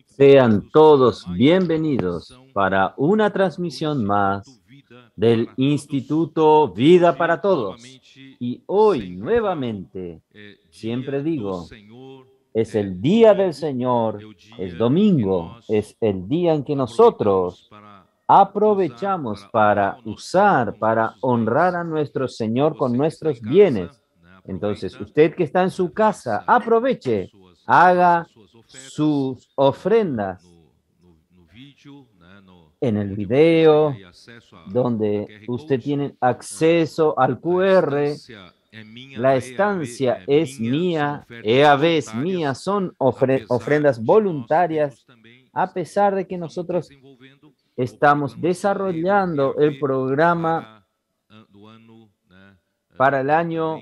Sean todos bienvenidos para una transmisión más del Instituto Vida para Todos. Y hoy nuevamente, siempre digo, es el día del Señor, es domingo, es el día en que nosotros aprovechamos para usar, para honrar a nuestro Señor con nuestros bienes. Entonces, usted que está en su casa, aproveche, haga sus ofrendas en el video, donde usted tiene acceso al QR. La estancia es mía, EAB es mía, son ofrendas voluntarias, a pesar de que nosotros estamos desarrollando el programa para el año,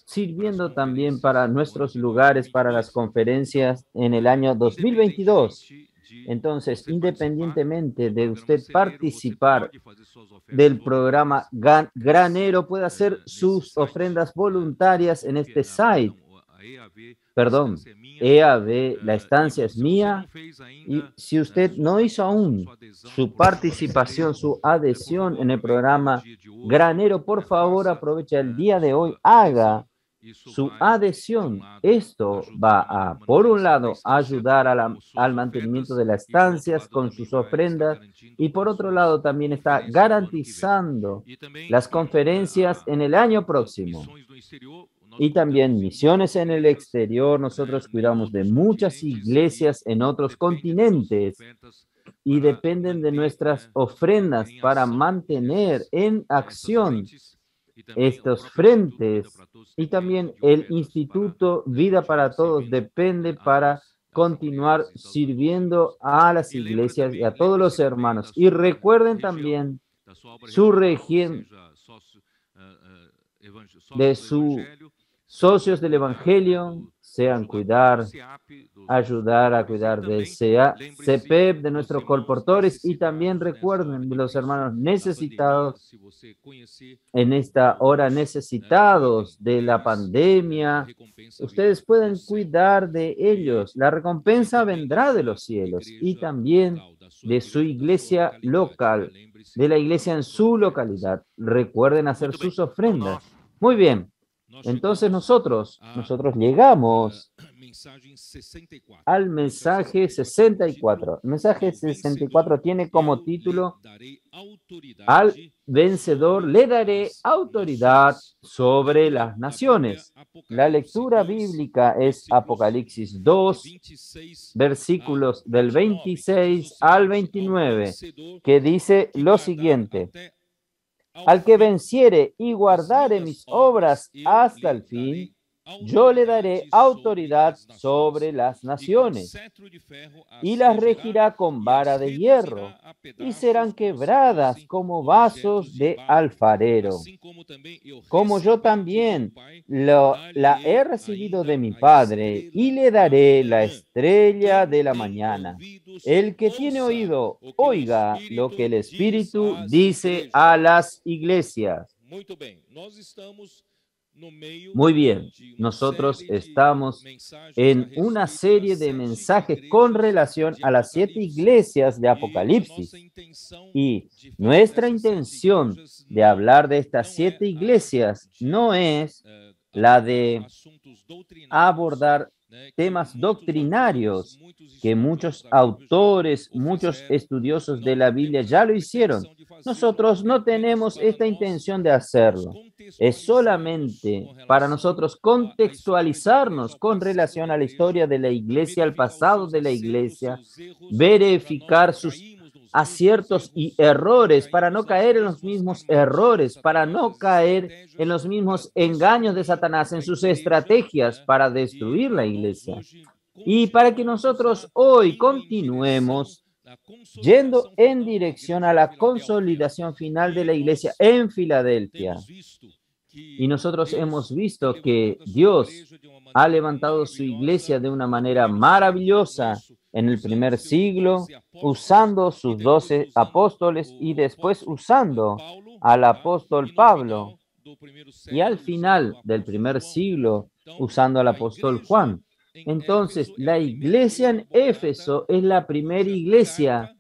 sirviendo también para nuestros lugares, para las conferencias en el año 2022. Entonces, independientemente de usted participar del programa Granero, puede hacer sus ofrendas voluntarias en este site. Perdón, EAB, la estancia es mía. Y si usted no hizo aún su participación, su adhesión en el programa Granero, por favor, aprovecha el día de hoy, haga su adhesión. Esto va a, por un lado, ayudar al mantenimiento de las estancias con sus ofrendas y por otro lado también está garantizando las conferencias en el año próximo. Y también misiones en el exterior. Nosotros cuidamos de muchas iglesias en otros continentes y dependen de nuestras ofrendas para mantener en acción estos frentes. Y también el Instituto Vida para Todos depende para continuar sirviendo a las iglesias y a todos los hermanos. Y recuerden también su región de sus socios del Evangelio, sean ayudar a cuidar del CPEP, de nuestros colportores, y también recuerden de los hermanos necesitados en esta hora, necesitados de la pandemia. Ustedes pueden cuidar de ellos. La recompensa vendrá de los cielos y también de su iglesia local, de la iglesia en su localidad. Recuerden hacer sus ofrendas. Muy bien. Entonces nosotros llegamos al mensaje 64. El mensaje 64 tiene como título: al vencedor le daré autoridad sobre las naciones. La lectura bíblica es Apocalipsis 2, versículos del 26 al 29, que dice lo siguiente: al que venciere y guardare mis obras hasta el fin, yo le daré autoridad sobre las naciones, y las regirá con vara de hierro, y serán quebradas como vasos de alfarero. Como yo también la he recibido de mi Padre, y le daré la estrella de la mañana. El que tiene oído, oiga lo que el Espíritu dice a las iglesias. Muy bien, nosotros estamos en una serie de mensajes con relación a las 7 iglesias de Apocalipsis. Y nuestra intención de hablar de estas 7 iglesias no es la de abordar temas doctrinarios, que muchos autores, muchos estudiosos de la Biblia ya lo hicieron. Nosotros no tenemos esta intención de hacerlo. Es solamente para nosotros contextualizarnos con relación a la historia de la iglesia, al pasado de la iglesia, verificar sus aciertos y errores, para no caer en los mismos errores, para no caer en los mismos engaños de Satanás, en sus estrategias para destruir la iglesia. Y para que nosotros hoy continuemos yendo en dirección a la consolidación final de la iglesia en Filadelfia. Y nosotros hemos visto que Dios ha levantado su iglesia de una manera maravillosa en el primer siglo, usando sus 12 apóstoles y después usando al apóstol Pablo. Y al final del primer siglo, usando al apóstol Juan. Entonces, la iglesia en Éfeso es la primera iglesia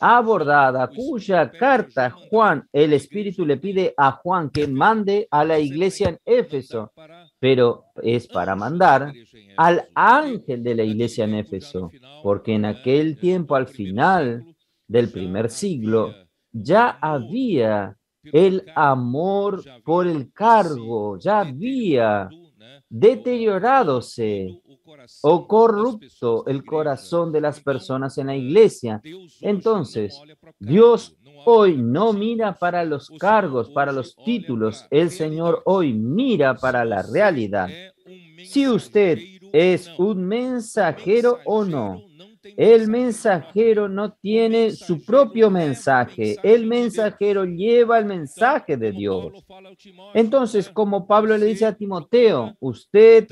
abordada, cuya carta Juan, el Espíritu le pide a Juan que mande a la iglesia en Éfeso, pero es para mandar al ángel de la iglesia en Éfeso, porque en aquel tiempo, al final del primer siglo, ya había el amor por el cargo, ya había deterioradose o corrupto el corazón de las personas en la iglesia. Entonces, Dios hoy no mira para los cargos, para los títulos. El Señor hoy mira para la realidad. Si usted es un mensajero o no, el mensajero no tiene su propio mensaje. El mensajero lleva el mensaje de Dios. Entonces, como Pablo le dice a Timoteo, usted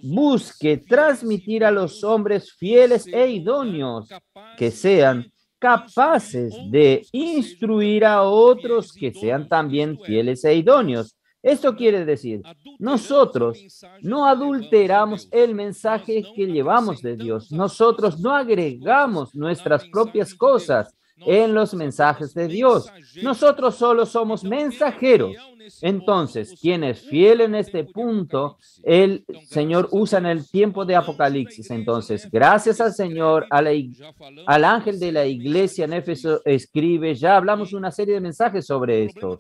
busque transmitir a los hombres fieles e idóneos que sean capaces de instruir a otros que sean también fieles e idóneos. Esto quiere decir, nosotros no adulteramos el mensaje que llevamos de Dios. Nosotros no agregamos nuestras propias cosas en los mensajes de Dios. Nosotros solo somos mensajeros. Entonces, quien es fiel en este punto, el Señor usa en el tiempo de Apocalipsis. Entonces, gracias al Señor, al ángel de la iglesia en Éfeso escribe, ya hablamos una serie de mensajes sobre esto.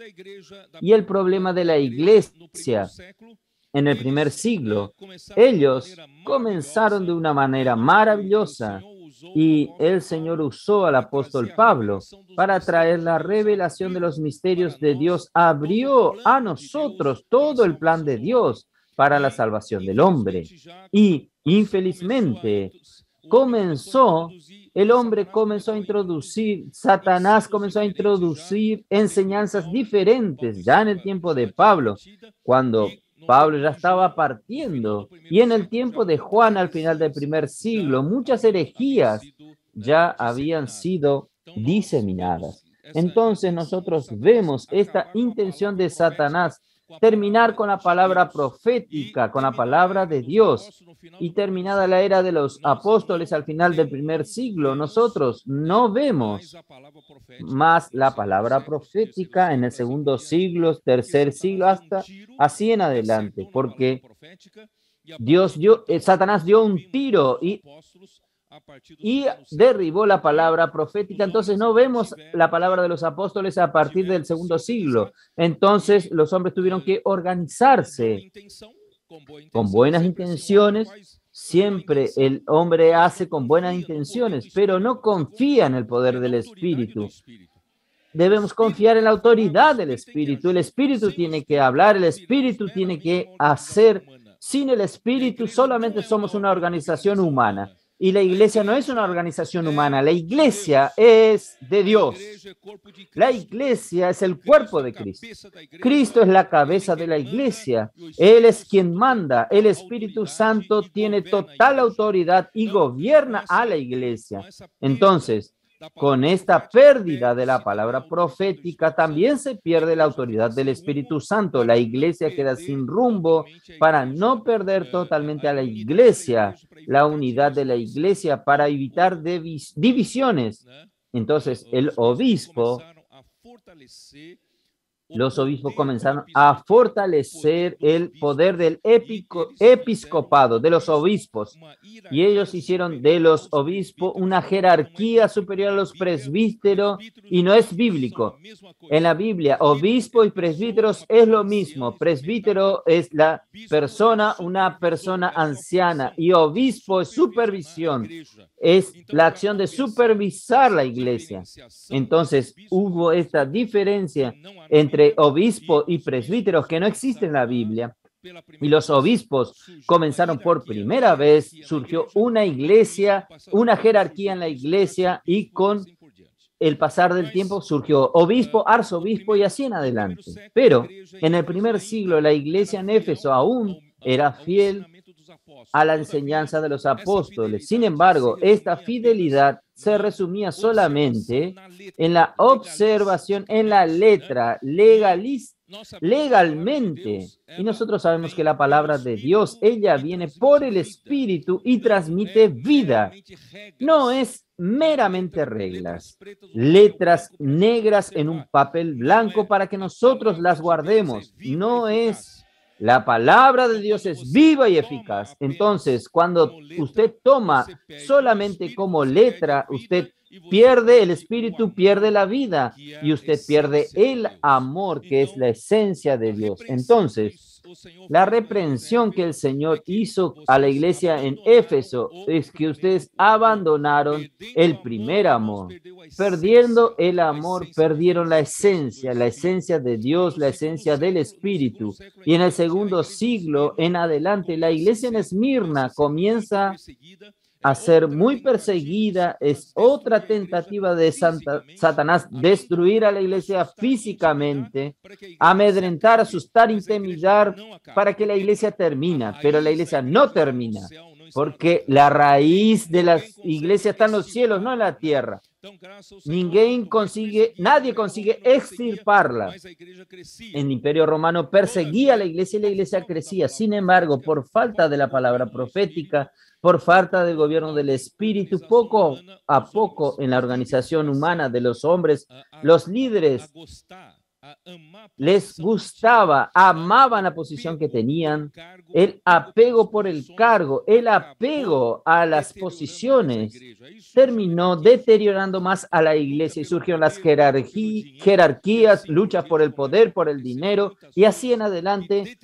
Y el problema de la iglesia en el primer siglo, ellos comenzaron de una manera maravillosa y el Señor usó al apóstol Pablo para traer la revelación de los misterios de Dios. Abrió a nosotros todo el plan de Dios para la salvación del hombre. Y infelizmente el hombre comenzó a introducir, Satanás comenzó a introducir enseñanzas diferentes ya en el tiempo de Pablo, cuando Pablo ya estaba partiendo, y en el tiempo de Juan al final del primer siglo, muchas herejías ya habían sido diseminadas. Entonces nosotros vemos esta intención de Satanás terminar con la palabra profética, con la palabra de Dios. Y terminada la era de los apóstoles al final del primer siglo, nosotros no vemos más la palabra profética en el segundo siglo, tercer siglo, hasta así en adelante, porque Satanás dio un tiro y derribó la palabra profética. Entonces no vemos la palabra de los apóstoles a partir del segundo siglo. Entonces los hombres tuvieron que organizarse con buenas intenciones. Siempre el hombre hace con buenas intenciones, pero no confía en el poder del Espíritu. Debemos confiar en la autoridad del Espíritu. El Espíritu tiene que hablar, el Espíritu tiene que hacer. Sin el Espíritu solamente somos una organización humana. Y la iglesia no es una organización humana, la iglesia es de Dios. La iglesia es el cuerpo de Cristo. Cristo es la cabeza de la iglesia. Él es quien manda. El Espíritu Santo tiene total autoridad y gobierna a la iglesia. Entonces, con esta pérdida de la palabra profética, también se pierde la autoridad del Espíritu Santo. La iglesia queda sin rumbo. Para no perder totalmente a la iglesia, la unidad de la iglesia, para evitar divisiones. Entonces, los obispos comenzaron a fortalecer el poder del episcopado, de los obispos, y ellos hicieron de los obispos una jerarquía superior a los presbíteros, y no es bíblico. En la Biblia, obispo y presbíteros es lo mismo. Presbítero es una persona anciana, y obispo es supervisión, es la acción de supervisar la iglesia. Entonces, hubo esta diferencia entre obispo y presbíteros que no existe en la Biblia, y los obispos comenzaron por primera vez, surgió una iglesia, una jerarquía en la iglesia, y con el pasar del tiempo surgió obispo, arzobispo y así en adelante. Pero en el primer siglo la iglesia en Éfeso aún era fiel a la enseñanza de los apóstoles. Sin embargo, esta fidelidad se resumía solamente en la observación, en la letra legalmente. Y nosotros sabemos que la palabra de Dios, ella viene por el Espíritu y transmite vida. No es meramente reglas, letras negras en un papel blanco para que nosotros las guardemos. No es. La palabra de Dios es viva y eficaz. Entonces, cuando usted toma solamente como letra, usted pierde el espíritu, pierde la vida y usted pierde el amor, que es la esencia de Dios. Entonces, la reprensión que el Señor hizo a la iglesia en Éfeso es que ustedes abandonaron el primer amor. Perdiendo el amor, perdieron la esencia de Dios, la esencia del Espíritu. Y en el segundo siglo en adelante, la iglesia en Esmirna comienza a ser muy perseguida. Es otra tentativa de Satanás destruir a la iglesia físicamente, amedrentar, asustar, intimidar para que la iglesia termine, pero la iglesia no termina, porque la raíz de la iglesia está en los cielos, no en la tierra. Nadie consigue extirparla. El Imperio Romano perseguía a la iglesia y la iglesia crecía. Sin embargo, por falta de la palabra profética, por falta del gobierno del Espíritu, poco a poco en la organización humana de los hombres, los líderes les gustaba, amaban la posición que tenían, el apego por el cargo, el apego a las posiciones, terminó deteriorando más a la iglesia y surgieron las jerarquías, luchas por el poder, por el dinero, y así en adelante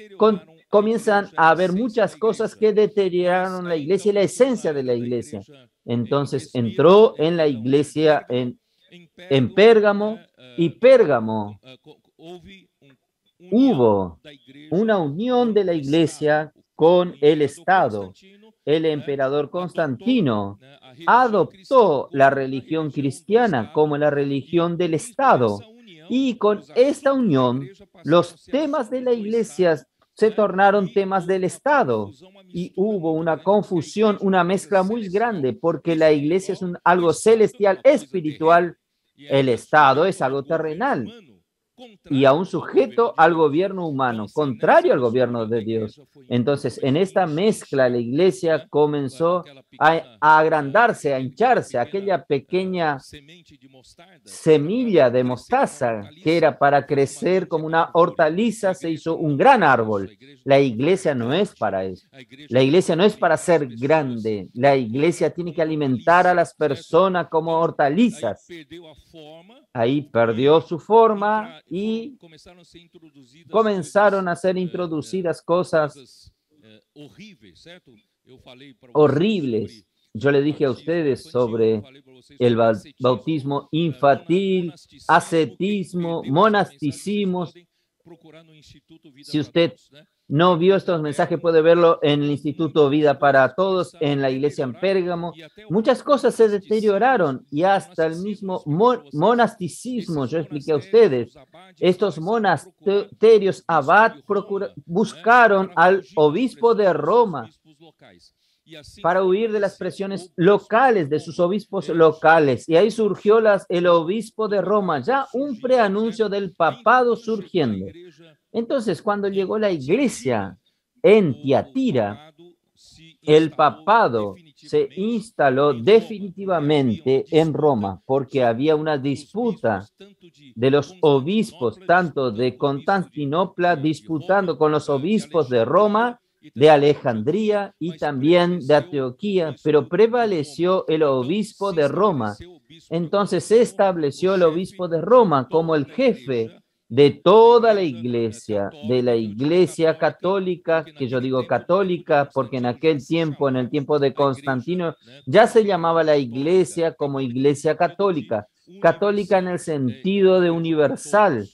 comienzan a haber muchas cosas que deterioraron la iglesia y la esencia de la iglesia. Entonces entró en la iglesia en Pérgamo, y Pérgamo hubo una unión de la iglesia con el Estado. El emperador Constantino adoptó la religión cristiana como la religión del Estado. Y con esta unión, los temas de la iglesia se tornaron temas del Estado. Y hubo una confusión, una mezcla muy grande, porque la iglesia es algo celestial, espiritual. El Estado es algo terrenal y a un sujeto al gobierno humano, contrario al gobierno de Dios. Entonces, en esta mezcla, la iglesia comenzó a agrandarse, a hincharse. Aquella pequeña semilla de mostaza que era para crecer como una hortaliza se hizo un gran árbol. La iglesia no es para eso. La iglesia no es para ser grande. La iglesia tiene que alimentar a las personas como hortalizas. Ahí perdió su forma y comenzaron a ser introducidas cosas horribles. Yo le dije a ustedes sobre el bautismo infantil, ascetismo, monasticismo. Si usted no vio estos mensajes, puede verlo en el Instituto Vida para Todos, en la iglesia en Pérgamo. Muchas cosas se deterioraron y hasta el mismo monasticismo, yo expliqué a ustedes, estos monasterios abad buscaron al obispo de Roma para huir de las presiones locales, de sus obispos locales. Y ahí surgió el obispo de Roma, ya un preanuncio del papado surgiendo. Entonces, cuando llegó la iglesia en Tiatira, el papado se instaló definitivamente en Roma porque había una disputa de los obispos, tanto de Constantinopla, disputando con los obispos de Roma, de Alejandría y también de Antioquía, pero prevaleció el obispo de Roma. Entonces se estableció el obispo de Roma como el jefe de toda la iglesia, de la iglesia católica, que yo digo católica porque en aquel tiempo, en el tiempo de Constantino, ya se llamaba la iglesia como iglesia católica, católica en el sentido de universal,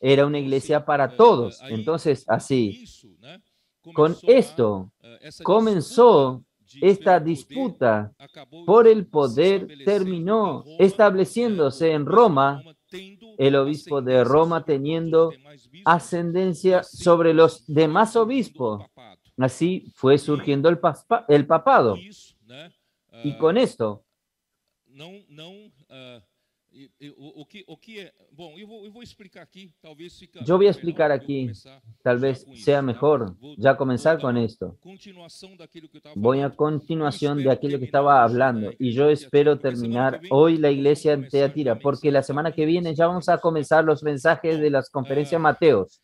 era una iglesia para todos. Entonces, así, con esto comenzó esta disputa por el poder, terminó estableciéndose en Roma, el obispo de Roma teniendo ascendencia sobre los demás obispos. Así fue surgiendo el papado. Y con esto Yo voy a explicar aquí, tal vez sea mejor ya comenzar con esto. Voy a continuación de aquello que estaba hablando y yo espero terminar hoy la iglesia en Teatira, porque la semana que viene ya vamos a comenzar los mensajes de las conferencias Mateos.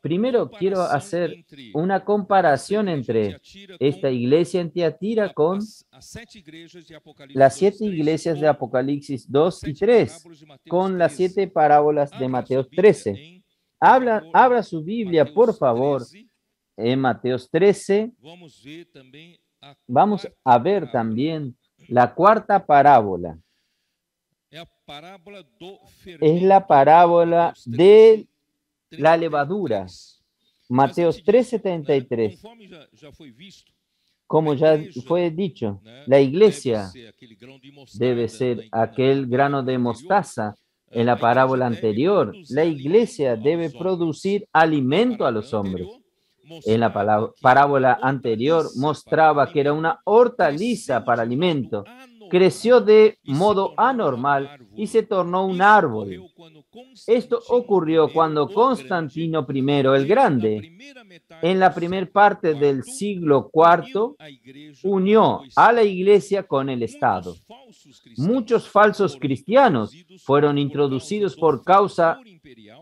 Primero quiero hacer una comparación entre esta iglesia en Tiatira con las 7 iglesias de Apocalipsis 2 y 3, con las 7 parábolas de Mateo 13. Abra su Biblia, por favor, en Mateo 13. Vamos a ver también la cuarta parábola. Es la parábola de la levadura. Mateos 13:33. Como ya fue dicho, la iglesia debe ser aquel grano de mostaza. En la parábola anterior, la iglesia debe producir alimento a los hombres. En la parábola anterior mostraba que era una hortaliza para alimento. Creció de modo anormal y se tornó un árbol. Esto ocurrió cuando Constantino I el Grande, en la primera parte del siglo IV, unió a la iglesia con el Estado. Muchos falsos cristianos fueron introducidos por causa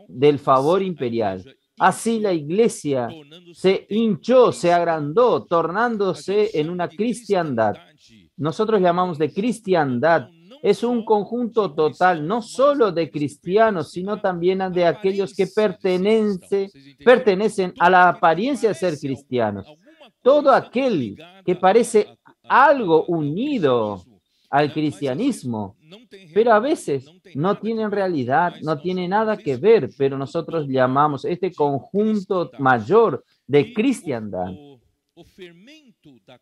del favor imperial. Así la iglesia se hinchó, se agrandó, tornándose en una cristiandad. Nosotros llamamos de cristiandad. Es un conjunto total, no solo de cristianos, sino también de aquellos que pertenecen a la apariencia de ser cristianos. Todo aquel que parece algo unido al cristianismo, pero a veces no tienen realidad, no tiene nada que ver, pero nosotros llamamos este conjunto mayor de cristiandad.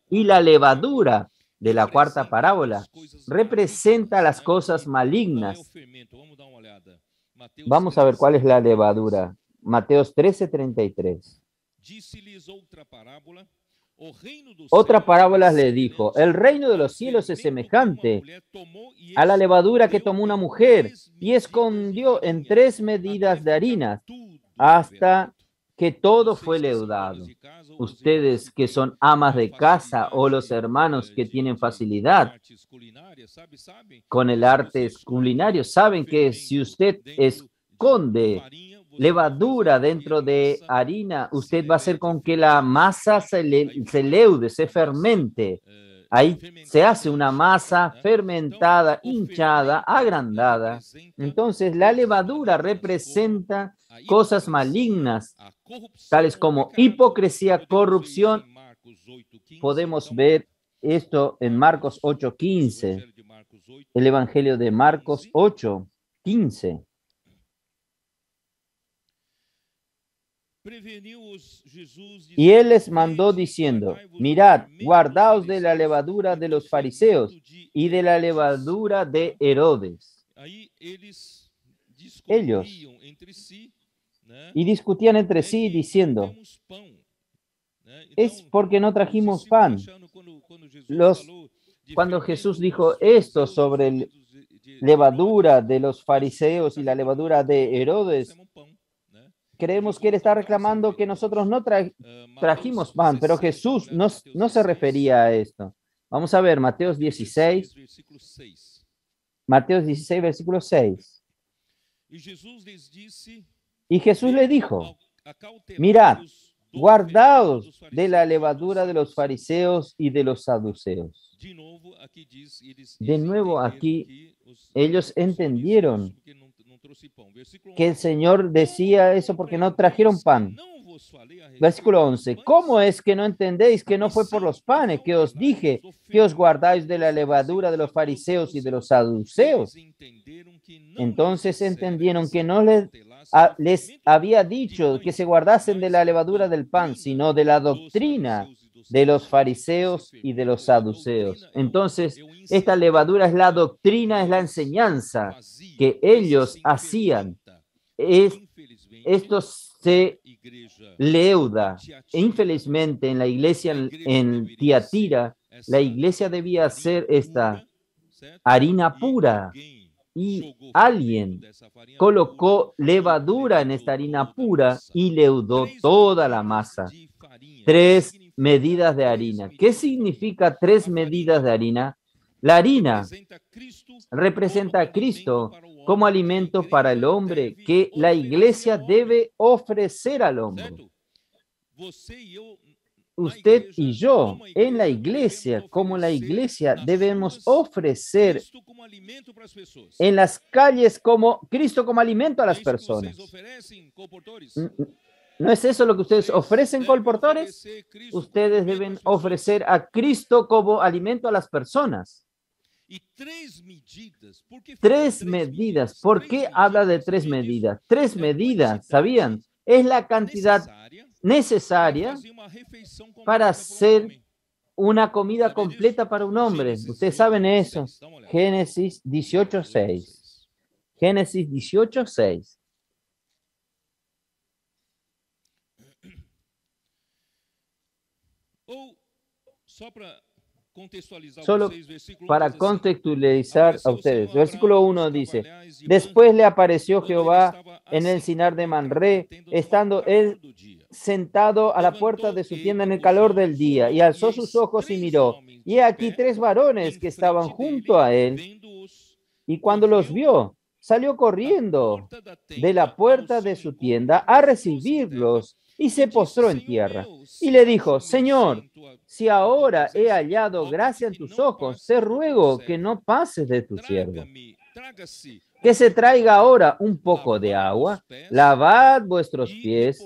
Y la levadura de la cuarta parábola representa las cosas malignas. Vamos a ver cuál es la levadura. Mateos 13:33. Otra parábola le dijo: el reino de los cielos es semejante a la levadura que tomó una mujer y escondió en 3 medidas de harina hasta que todo fue leudado. Ustedes que son amas de casa o los hermanos que tienen facilidad con el arte culinario, saben que si usted esconde levadura dentro de harina, usted va a hacer con que la masa se leude, se fermente. Ahí se hace una masa fermentada, hinchada, agrandada. Entonces, la levadura representa cosas malignas, tales como hipocresía, corrupción. Podemos ver esto en Marcos 8:15, el Evangelio de Marcos 8:15. Y él les mandó diciendo: mirad, guardaos de la levadura de los fariseos y de la levadura de Herodes. Ellos y discutían entre sí diciendo: es porque no trajimos pan. Cuando Jesús dijo esto sobre la levadura de los fariseos y la levadura de Herodes, creemos que él está reclamando que nosotros no trajimos pan, pero Jesús no se refería a esto. Vamos a ver Mateo 16, versículo 6. Y Jesús le dijo: mirad, guardaos de la levadura de los fariseos y de los saduceos. De nuevo aquí, ellos entendieron que el Señor decía eso porque no trajeron pan. Versículo 11. ¿Cómo es que no entendéis que no fue por los panes que os dije que os guardáis de la levadura de los fariseos y de los saduceos? Entonces entendieron que no les había dicho que se guardasen de la levadura del pan, sino de la doctrina de los fariseos y de los saduceos. Entonces, esta levadura es la doctrina, es la enseñanza que ellos hacían. Esto se leuda. E infelizmente, en la iglesia en Tiatira, la iglesia debía hacer esta harina pura y alguien colocó levadura en esta harina pura y leudó toda la masa. 3 medidas de harina. ¿Qué significa 3 medidas de harina? La harina representa a Cristo como alimento para el hombre que la iglesia debe ofrecer al hombre. Usted y yo, en la iglesia, como la iglesia, debemos ofrecer en las calles como Cristo como alimento a las personas. ¿No es eso lo que ustedes ofrecen, colportores? Ustedes deben ofrecer a Cristo como alimento a las personas. 3 medidas. ¿Por qué habla de 3 medidas? 3 medidas, ¿sabían? Es la cantidad necesaria para hacer una comida completa para un hombre. Ustedes saben eso. Génesis 18:6. Génesis 18:6. Solo para contextualizar a ustedes. Versículo 1 dice, después le apareció Jehová en el Sinar de Manré, estando él sentado a la puerta de su tienda en el calor del día, y alzó sus ojos y miró, y he aquí 3 varones que estaban junto a él, y cuando los vio, salió corriendo de la puerta de su tienda a recibirlos, y se postró en tierra, y le dijo, Señor, si ahora he hallado gracia en tus ojos, te ruego que no pases de tu siervo. Que se traiga ahora un poco de agua, lavad vuestros pies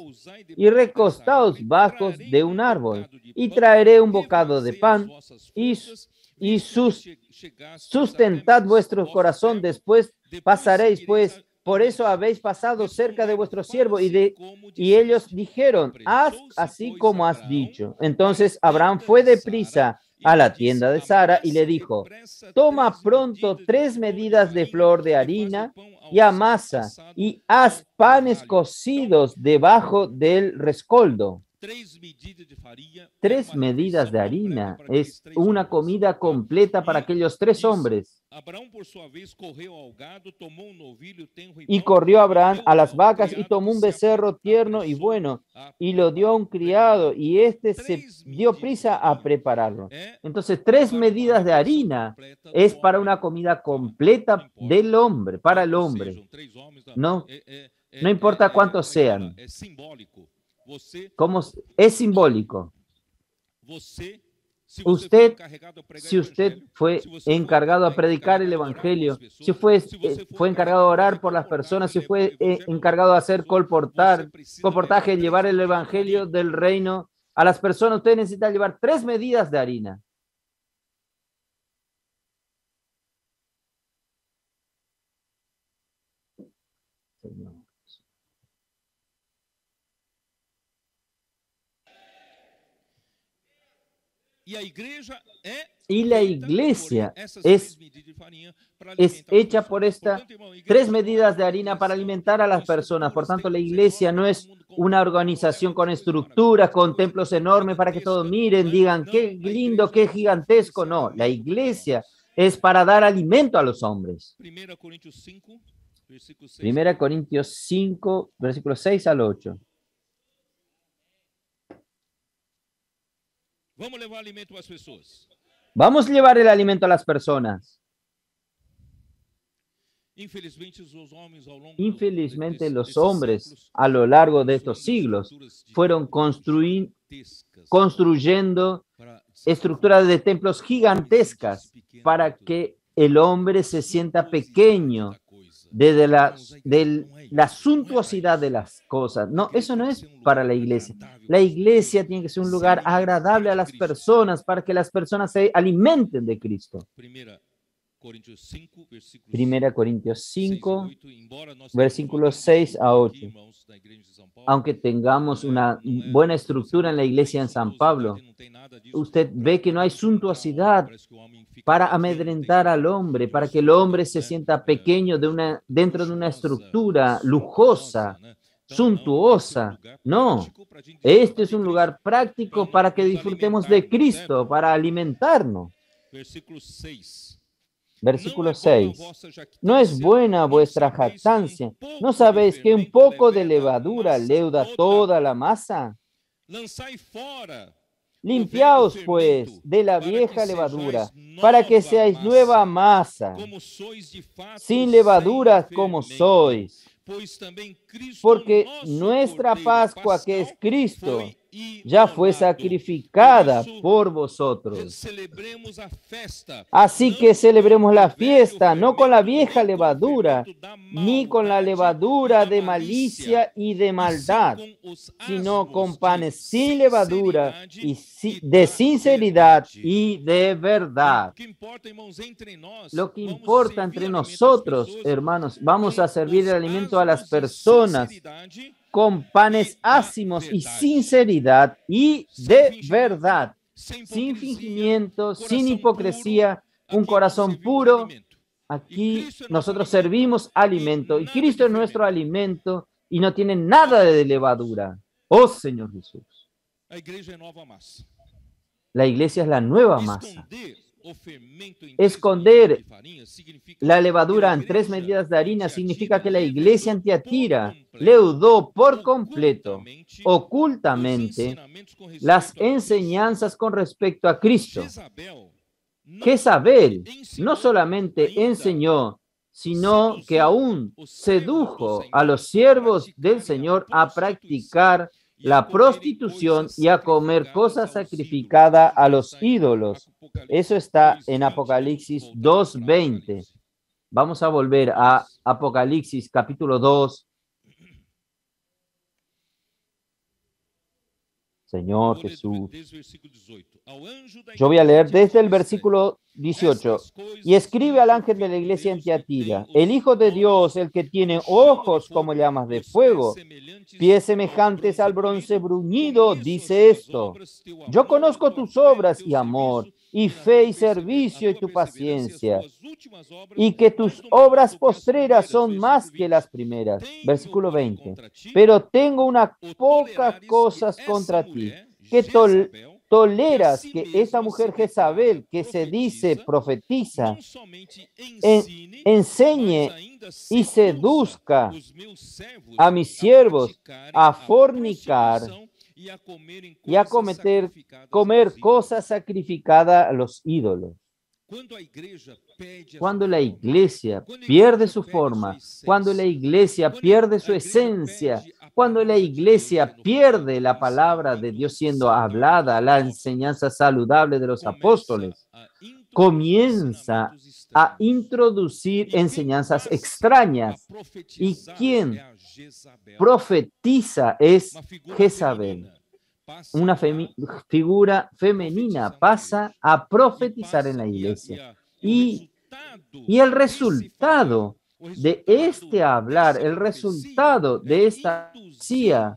y recostaos bajo de un árbol, y traeré un bocado de pan y sustentad vuestro corazón, después pasaréis, pues por eso habéis pasado cerca de vuestro siervo. Y ellos dijeron, haz así como has dicho. Entonces Abraham fue deprisa a la tienda de Sara y le dijo, toma pronto 3 medidas de flor de harina y amasa y haz panes cocidos debajo del rescoldo. 3 medidas de harina es una comida completa para aquellos 3 hombres. Y corrió Abraham a las vacas y tomó un becerro tierno y bueno y lo dio a un criado y éste se dio prisa a prepararlo. Entonces 3 medidas de harina es para una comida completa del hombre, para el hombre. No importa cuántos sean. ¿Cómo es simbólico? Usted, si usted fue encargado a predicar el evangelio, si fue encargado a orar por las personas, si fue encargado de hacer colportaje, llevar el evangelio del reino a las personas, usted necesita llevar 3 medidas de harina. Y la iglesia es hecha por estas 3 medidas de harina para alimentar a las personas. Por tanto, la iglesia no es una organización con estructuras, con templos enormes para que todos miren, digan, qué lindo, qué gigantesco. No, la iglesia es para dar alimento a los hombres. 1 Corintios 5, versículos 6 al 8. Vamos a llevar el alimento a las personas. Infelizmente, los hombres a lo largo de estos siglos fueron construyendo estructuras de templos gigantescas para que el hombre se sienta pequeño desde la suntuosidad de las cosas. No, eso no es para la iglesia. La iglesia tiene que ser un lugar agradable a las personas para que las personas se alimenten de Cristo. 1 Corintios 5, versículos 6 a 8. Aunque tengamos una buena estructura en la iglesia en San Pablo, usted ve que no hay suntuosidad para amedrentar al hombre, para que el hombre se sienta pequeño dentro de una estructura lujosa, suntuosa. No, este es un lugar práctico para que disfrutemos de Cristo, para alimentarnos. Versículo 6. ¿No es buena vuestra jactancia? ¿No sabéis que un poco de levadura leuda toda la masa? Limpiaos, pues, de la vieja levadura, para que seáis nueva masa, sin levadura como sois. Porque nuestra Pascua, que es Cristo, ya fue sacrificada por vosotros. Así que celebremos la fiesta, no con la vieja levadura, ni con la levadura de malicia y de maldad, sino con panes sin levadura y de sinceridad y de verdad. Lo que importa entre nosotros, hermanos, vamos a servir el alimento a las personas con panes ácimos y sinceridad y de verdad, sin fingimiento, sin hipocresía, un corazón puro. Aquí nosotros servimos alimento y Cristo es nuestro alimento y no tiene nada de levadura. Oh Señor Jesús. La iglesia es la nueva masa. Esconder la levadura en 3 medidas de harina significa que la iglesia en Tiatira leudó por completo, ocultamente, las enseñanzas con respecto a Cristo. Jezabel no solamente enseñó, sino que aún sedujo a los siervos del Señor a practicar la prostitución y a comer cosas sacrificadas a los ídolos. Eso está en Apocalipsis 2:20. Vamos a volver a Apocalipsis capítulo 2. Señor Jesús. Yo voy a leer desde el versículo 18. Y escribe al ángel de la iglesia en Tiatira: el Hijo de Dios, el que tiene ojos como llamas de fuego, pies semejantes al bronce bruñido, dice esto: yo conozco tus obras y amor, y fe y servicio y tu paciencia, y que tus obras postreras son más que las primeras. Versículo 20. Pero tengo unas pocas cosas contra ti, que toleras que esa mujer Jezabel, que se dice profetiza, enseñe y seduzca a mis siervos a fornicar y a comer cosas sacrificadas a los ídolos. Cuando la iglesia pierde su forma, cuando la iglesia pierde su esencia, cuando la iglesia pierde la palabra de Dios siendo hablada, la enseñanza saludable de los apóstoles, comienza a introducir enseñanzas extrañas. ¿Y quién profetiza? Es Jezabel. Una figura femenina pasa a profetizar en la iglesia. Y el resultado de este hablar, el resultado de esta profecía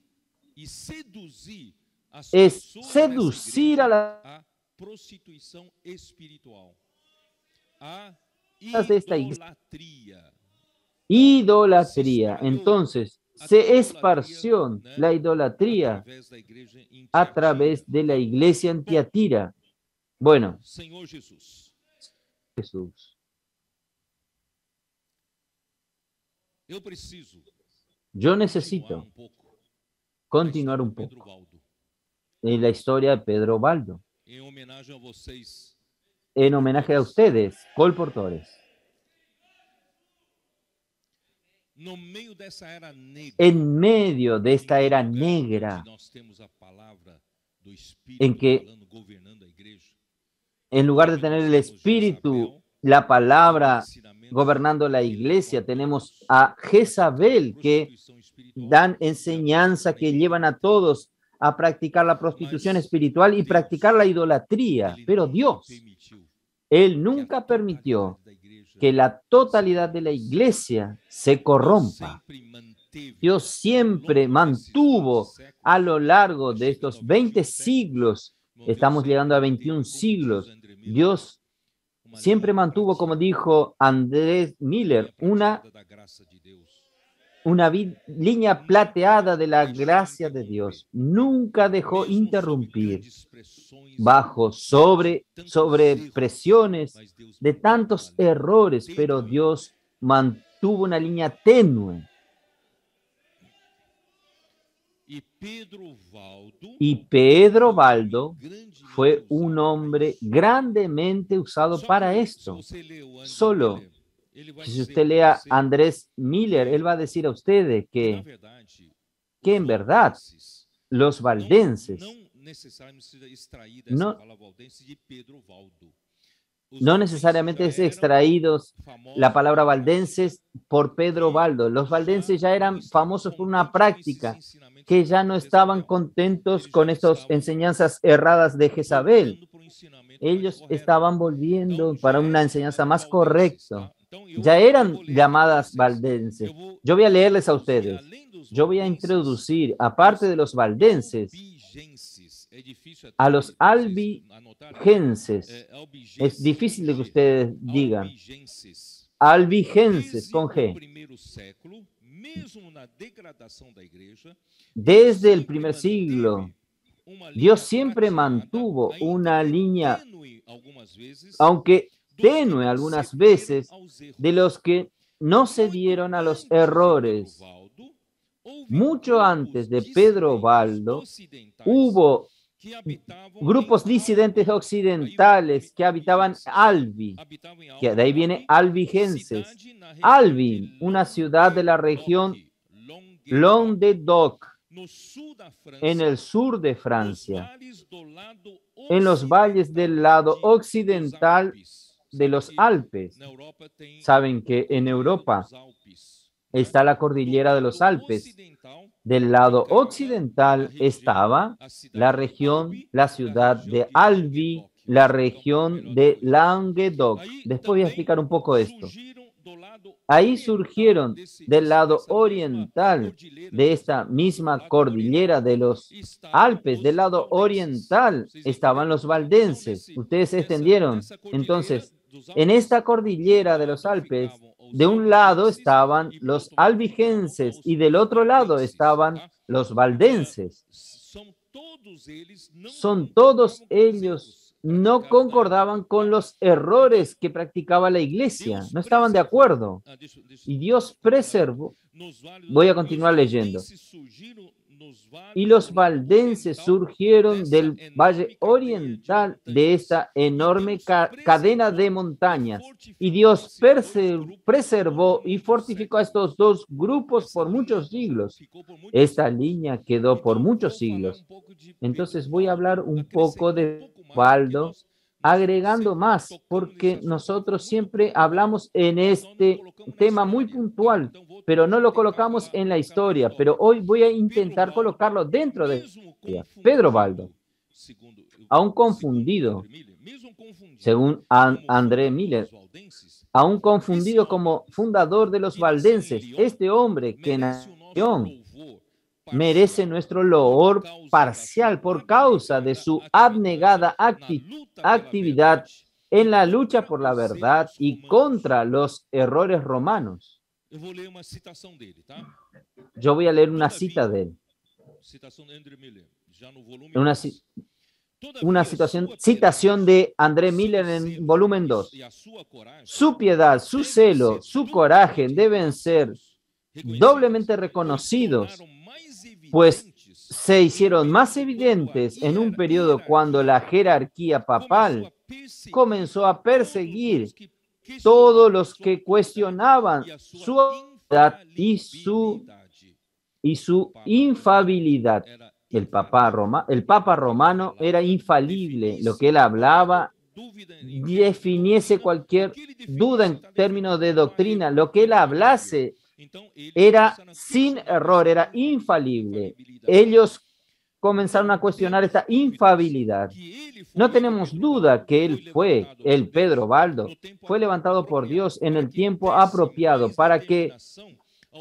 es seducir a la prostitución espiritual, de esta idolatría. Entonces, se esparció la idolatría a través de la iglesia en Tiatira. Bueno, Jesús. Yo necesito continuar un poco en la historia de Pedro Baldo, en homenaje a ustedes, colportores. En medio de esta era negra, en que en lugar de tener el Espíritu, la palabra gobernando la iglesia, tenemos a Jezabel, que dan enseñanza, que llevan a todos a practicar la prostitución espiritual y practicar la idolatría. Pero Dios, Él nunca permitió que la totalidad de la iglesia se corrompa. Dios siempre mantuvo a lo largo de estos 20 siglos, estamos llegando a 21 siglos, Dios siempre mantuvo, como dijo Andrés Miller, línea plateada de la gracia de Dios. Nunca dejó interrumpir sobre presiones de tantos errores, pero Dios mantuvo una línea tenue. Y Pedro Valdo fue un hombre grandemente usado para esto. Solo, si usted lea Andrés Miller, él va a decir a ustedes que en verdad los valdenses no necesariamente es extraídos la palabra valdenses por Pedro Valdo. Los valdenses ya eran famosos por una práctica que ya no estaban contentos con estas enseñanzas erradas de Jezabel. Ellos estaban volviendo para una enseñanza más correcta. Ya eran llamadas valdenses. Yo voy a leerles a ustedes. Yo voy a introducir, aparte de los valdenses, a los albigenses. Es difícil de que ustedes digan. Albigenses, con G. Desde el primer siglo, Dios siempre mantuvo una línea, aunque tenue algunas veces, de los que no cedieron a los errores. Mucho antes de Pedro Valdo, hubo grupos disidentes occidentales que habitaban Albi, que de ahí viene albigenses. Albi, una ciudad de la región Languedoc, en el sur de Francia, en los valles del lado occidental de los Alpes. Saben que en Europa está la cordillera de los Alpes. Del lado occidental estaba la región, la ciudad de Albi, la región de Languedoc. Después voy a explicar un poco esto. Ahí surgieron del lado oriental de esta misma cordillera de los Alpes, del lado oriental estaban los valdenses. ¿Ustedes se extendieron? Entonces, en esta cordillera de los Alpes, de un lado estaban los albigenses y del otro lado estaban los valdenses. Son todos ellos, no concordaban con los errores que practicaba la iglesia, no estaban de acuerdo. Y Dios preservó. Voy a continuar leyendo. Y los valdenses surgieron del valle oriental de esta enorme cadena de montañas. Y Dios preservó y fortificó a estos dos grupos por muchos siglos. Esta línea quedó por muchos siglos. Entonces voy a hablar un poco de Valdo, agregando más, porque nosotros siempre hablamos en este tema muy puntual, pero no lo colocamos en la historia, pero hoy voy a intentar colocarlo dentro de la historia. Pedro Valdo, aún confundido, según André Miller, aún confundido como fundador de los valdenses, este hombre que nació merece nuestro loor parcial por causa de su abnegada actividad en la lucha por la verdad y contra los errores romanos. Yo voy a leer una cita de él. Citación de André Miller en volumen 2. Su piedad, su celo, su coraje deben ser doblemente reconocidos, pues se hicieron más evidentes en un periodo cuando la jerarquía papal comenzó a perseguir todos los que cuestionaban su autoridad y su infalibilidad. El Papa Romano era infalible. Lo que él hablaba, definiese cualquier duda en términos de doctrina, lo que él hablase era sin error, era infalible. Ellos comenzaron a cuestionar esta infalibilidad. No tenemos duda que el Pedro Valdo, fue levantado por Dios en el tiempo apropiado para que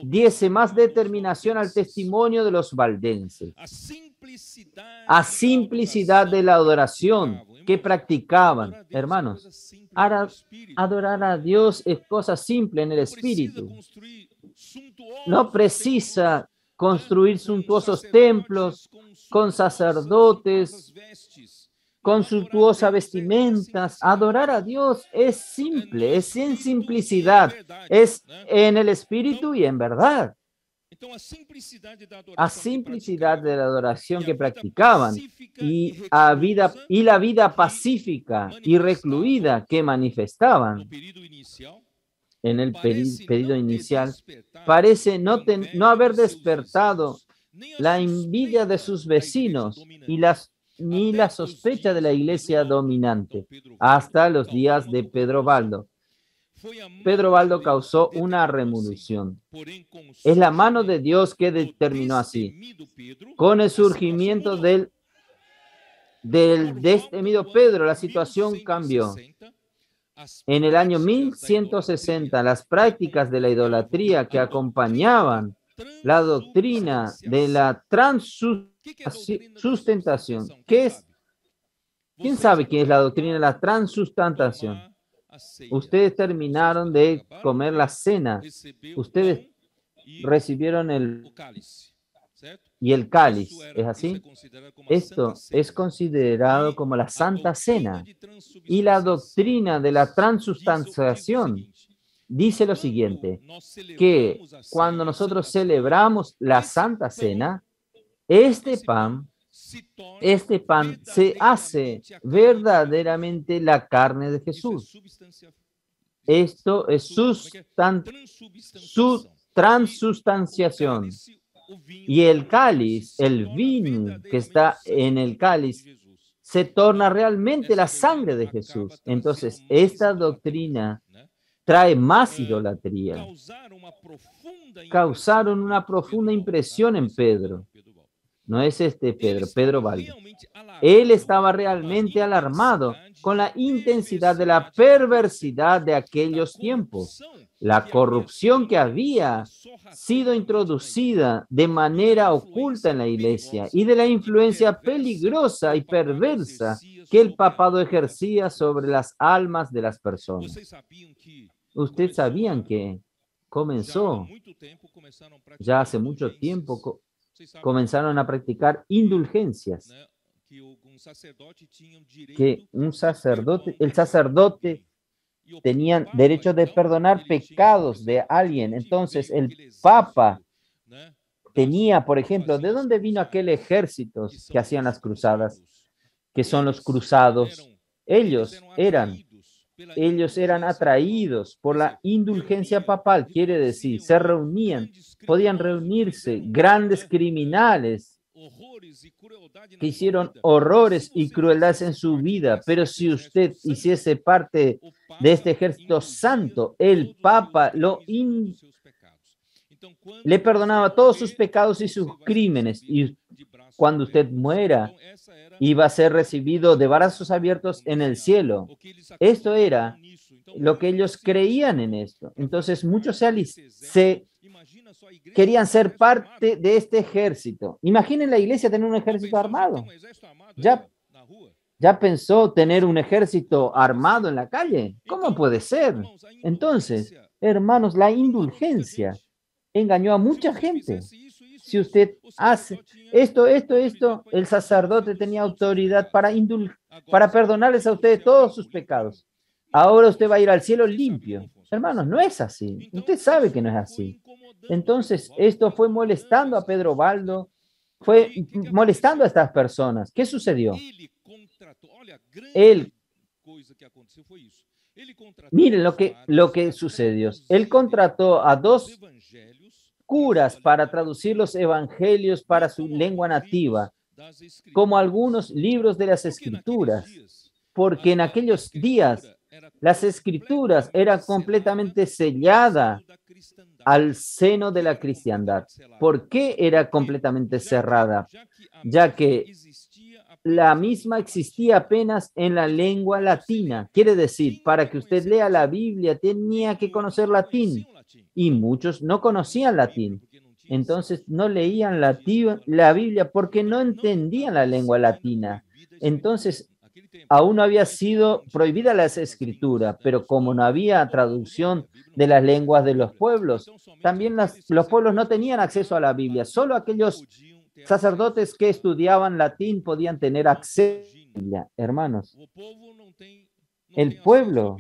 diese más determinación al testimonio de los valdenses, a simplicidad de la adoración que practicaban. Hermanos, adorar a Dios es cosa simple en el espíritu. no precisa construir suntuosos templos con sacerdotes, con suntuosas vestimentas. Adorar a Dios es simple, es en simplicidad, es en el espíritu y en verdad. A simplicidad de la adoración que practicaban y la vida pacífica y recluida que manifestaban en el periodo inicial, parece no haber despertado la envidia de sus vecinos ni la sospecha de la iglesia dominante hasta los días de Pedro Baldo. Pedro Baldo causó una revolución. Es la mano de Dios que determinó así. Con el surgimiento del destemido Pedro, la situación cambió. En el año 1160, las prácticas de la idolatría que acompañaban la doctrina de la transustentación. ¿Qué es? ¿Quién sabe qué es la doctrina de la transustentación? Ustedes terminaron de comer la cena. Ustedes recibieron el cáliz. ¿Es así? Esto es considerado como la Santa Cena. Y la doctrina de la transustanciación dice lo siguiente, que cuando nosotros celebramos la Santa Cena, este pan se hace verdaderamente la carne de Jesús. Esto es su transustanciación. Y el cáliz, el vino que está en el cáliz, se torna realmente la sangre de Jesús. Entonces, esta doctrina trae más idolatría. Causaron una profunda impresión en Pedro. No es Pedro Baldo. Él estaba realmente alarmado con la intensidad de la perversidad de aquellos tiempos, la corrupción que había sido introducida de manera oculta en la iglesia y de la influencia peligrosa y perversa que el papado ejercía sobre las almas de las personas. Ustedes sabían que comenzó, ya hace mucho tiempo, comenzaron a practicar indulgencias, que el sacerdote tenía derecho de perdonar pecados de alguien. Entonces el Papa tenía, por ejemplo, ¿de dónde vino aquel ejército que hacían las cruzadas? Que son los cruzados. Ellos eran atraídos por la indulgencia papal, quiere decir, podían reunirse grandes criminales que hicieron horrores y crueldades en su vida, pero si usted hiciese parte de este ejército santo, el Papa le perdonaba todos sus pecados y sus crímenes, y cuando usted muera, iba a ser recibido de brazos abiertos en el cielo. Esto era lo que ellos creían en esto. Entonces muchos querían ser parte de este ejército. Imaginen la iglesia tener un ejército armado. ¿Ya pensó tener un ejército armado en la calle? ¿Cómo puede ser? Entonces, hermanos, la indulgencia engañó a mucha gente. Si usted hace esto, el sacerdote tenía autoridad para perdonarles a ustedes todos sus pecados. Ahora usted va a ir al cielo limpio. Hermanos, no es así. Usted sabe que no es así. Entonces, esto fue molestando a Pedro Baldo, fue molestando a estas personas. ¿Qué sucedió? Miren lo que sucedió. Él contrató a 2 curas para traducir los evangelios para su lengua nativa, como algunos libros de las escrituras, porque en aquellos días las escrituras eran completamente selladas al seno de la cristiandad. ¿Por qué era completamente cerrada? Ya que la misma existía apenas en la lengua latina. Quiere decir, para que usted lea la Biblia tenía que conocer latín, y muchos no conocían latín. Entonces no leían la Biblia porque no entendían la lengua latina. Entonces aún no había sido prohibida la escritura, pero como no había traducción de las lenguas de los pueblos, también los pueblos no tenían acceso a la Biblia. Solo aquellos sacerdotes que estudiaban latín podían tener acceso a la Biblia. Hermanos, el pueblo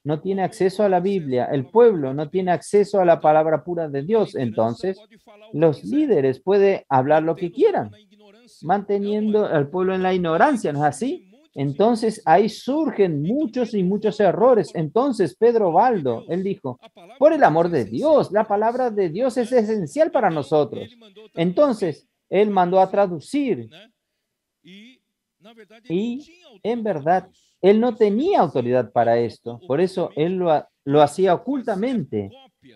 no tiene acceso a la Biblia, el pueblo no tiene acceso a la palabra pura de Dios. Entonces, los líderes pueden hablar lo que quieran, manteniendo al pueblo en la ignorancia, ¿no es así? Entonces, ahí surgen muchos y muchos errores. Entonces, Pedro Baldo, él dijo, por el amor de Dios, la palabra de Dios es esencial para nosotros. Entonces, él mandó a traducir y, en verdad, él no tenía autoridad para esto. Por eso, él lo hacía ocultamente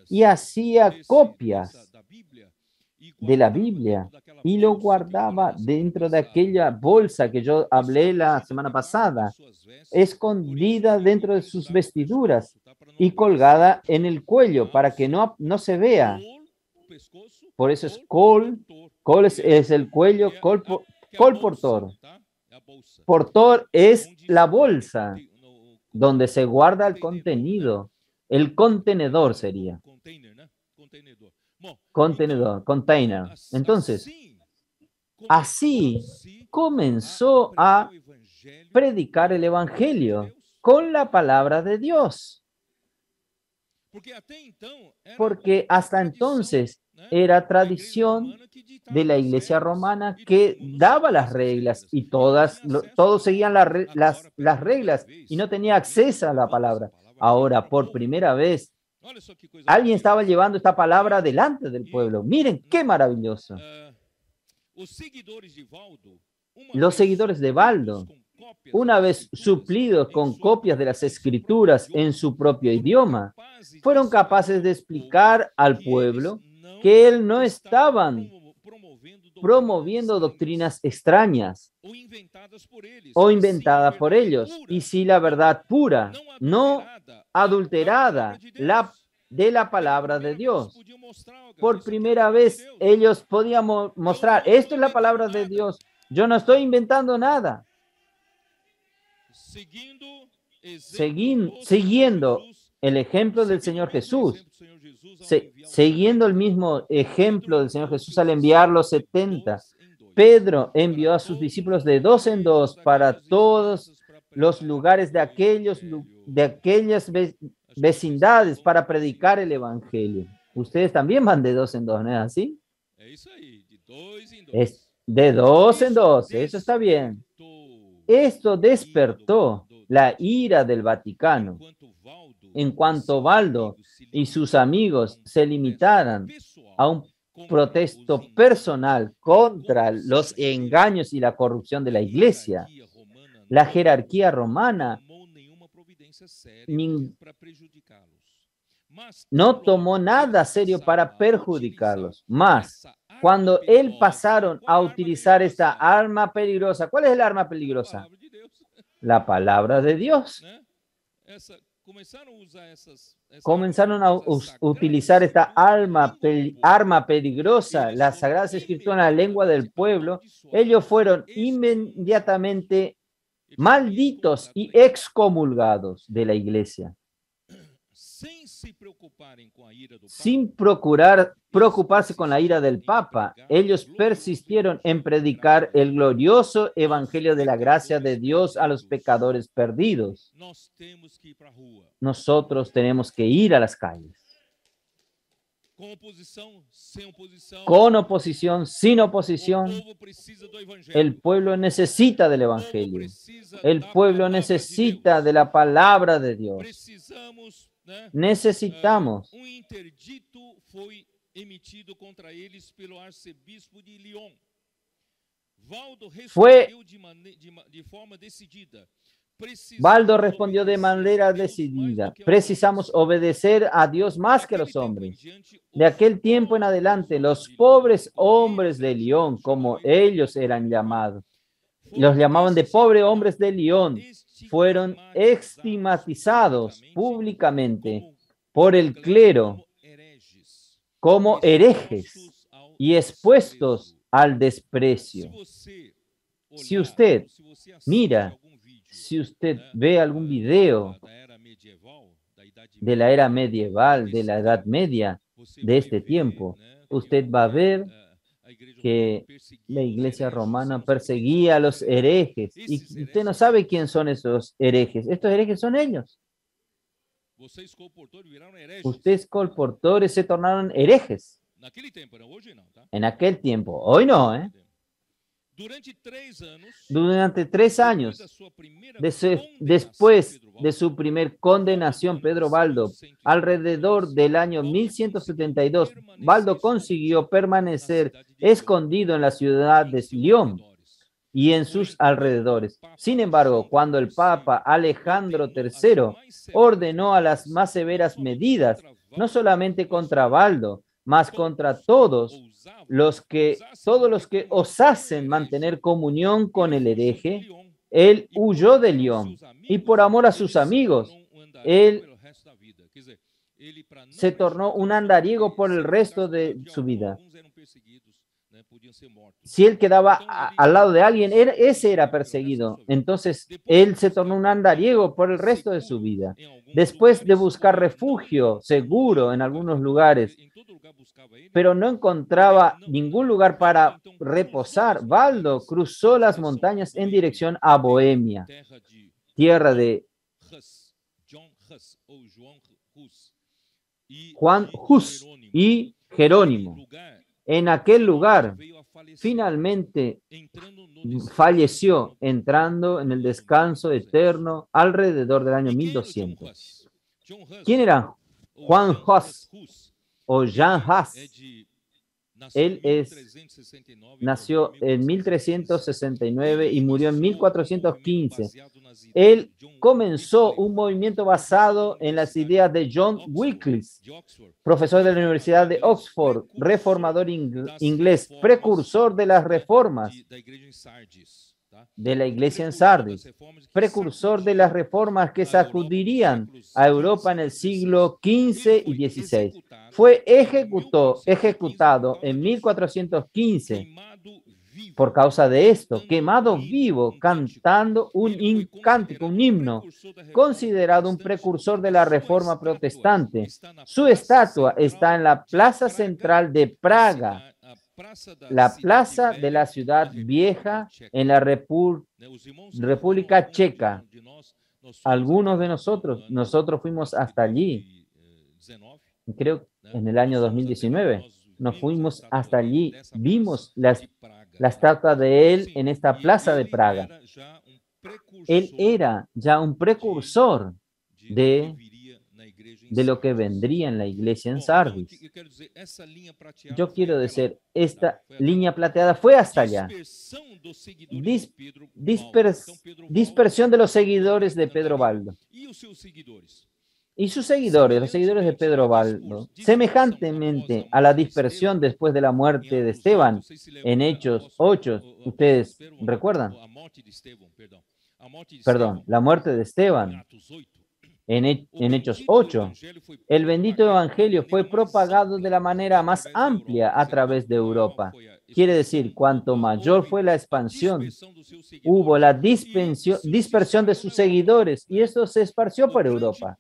y hacía copias de la Biblia y lo guardaba dentro de aquella bolsa que yo hablé la semana pasada, escondida dentro de sus vestiduras y colgada en el cuello para que no se vea. Por eso es col es el cuello, colportor. Portor es la bolsa donde se guarda el contenido. El contenedor sería. Contenedor, container. Entonces, así comenzó a predicar el evangelio con la palabra de Dios. Porque hasta entonces era tradición de la iglesia romana que daba las reglas y todos seguían las reglas y no tenía acceso a la palabra. Ahora, por primera vez, alguien estaba llevando esta palabra delante del pueblo. Miren qué maravilloso. Los seguidores de Baldo, una vez suplidos con copias de las escrituras en su propio idioma, fueron capaces de explicar al pueblo que él no estaban promoviendo doctrinas extrañas o inventadas por ellos, y sí la verdad pura, no adulterada, de la palabra de Dios. Por primera vez ellos podían mostrar, esto es la palabra de Dios, yo no estoy inventando nada. Siguiendo el ejemplo del Señor Jesús, siguiendo el mismo ejemplo del Señor Jesús al enviar los 70, Pedro envió a sus discípulos de 2 en 2 para todos los lugares de aquellas vecindades para predicar el evangelio. Ustedes también van de 2 en 2, ¿no es así? Es de 2 en 2, eso está bien. Esto despertó la ira del Vaticano. En cuanto Baldo y sus amigos se limitaran a un protesto personal contra los engaños y la corrupción de la iglesia, la jerarquía romana no tomó nada serio para perjudicarlos. Más, cuando él pasaron a utilizar esta arma peligrosa, ¿cuál es el arma peligrosa? La palabra de Dios. Comenzaron a utilizar esta arma peligrosa, la Sagrada Escritura en la lengua del pueblo. Ellos fueron inmediatamente malditos y excomulgados de la iglesia. Sin preocuparse con la ira del Papa, ellos persistieron en predicar el glorioso evangelio de la gracia de Dios a los pecadores perdidos. Nosotros tenemos que ir a las calles. Con oposición, sin oposición, el pueblo necesita del evangelio. El pueblo necesita de la palabra de Dios. Necesitamos. Baldo respondió de manera decidida: precisamos obedecer a Dios más que a los hombres. De aquel tiempo en adelante, los pobres hombres de Lyon, como ellos eran llamados, los llamaban de pobres hombres de Lyon, fueron estigmatizados públicamente por el clero como herejes y expuestos al desprecio. Si usted mira, Si usted ve algún video de la era medieval, de la Edad Media, de este tiempo, usted va a ver que la Iglesia romana perseguía a los herejes. Y usted no sabe quién son esos herejes. Estos herejes son ellos. Ustedes colportores se tornaron herejes. En aquel tiempo. Hoy no, ¿eh? Durante 3 años, después de su primer condenación, Pedro Baldo, alrededor del año 1172, Baldo consiguió permanecer escondido en la ciudad de Lyon y en sus alrededores. Sin embargo, cuando el Papa Alejandro III ordenó a las más severas medidas, no solamente contra Baldo, mas contra todos los que osasen mantener comunión con el hereje, él huyó de Lyon y por amor a sus amigos, él se tornó un andariego por el resto de su vida. Si él quedaba al lado de alguien, ese era perseguido. Entonces, él se tornó un andariego por el resto de su vida. Después de buscar refugio seguro en algunos lugares, pero no encontraba ningún lugar para reposar, Baldo cruzó las montañas en dirección a Bohemia, tierra de Juan Hus y Jerónimo. En aquel lugar, finalmente falleció entrando en el descanso eterno alrededor del año 1200. ¿Quién era Juan Hus o Jean Hus? Él nació en 1369 y murió en 1415. Él comenzó un movimiento basado en las ideas de John Wycliffe, profesor de la Universidad de Oxford, reformador inglés, precursor de las reformas de la iglesia en Sardis, precursor de las reformas que sacudirían a Europa en el siglo XV y XVI. Fue ejecutado en 1415 por causa de esto, quemado vivo, cantando un cántico, un himno, considerado un precursor de la reforma protestante. Su estatua está en la plaza central de Praga, la plaza de la ciudad vieja en la República Checa. Algunos de nosotros fuimos hasta allí, creo en el año 2019, nos fuimos hasta allí, vimos la estatua de él en esta plaza de Praga. Él era ya un precursor de lo que vendría en la iglesia en Sardis. Yo quiero decir, esta línea plateada fue hasta allá. Dispersión de los seguidores de Pedro Baldo. Y sus seguidores, los seguidores de Pedro Baldo, semejantemente a la dispersión después de la muerte de Esteban en Hechos 8, ¿ustedes recuerdan? Perdón, la muerte de Esteban en Hechos 8. El bendito evangelio fue propagado de la manera más amplia a través de Europa. Quiere decir, cuanto mayor fue la expansión, hubo la dispersión de sus seguidores y esto se esparció por Europa.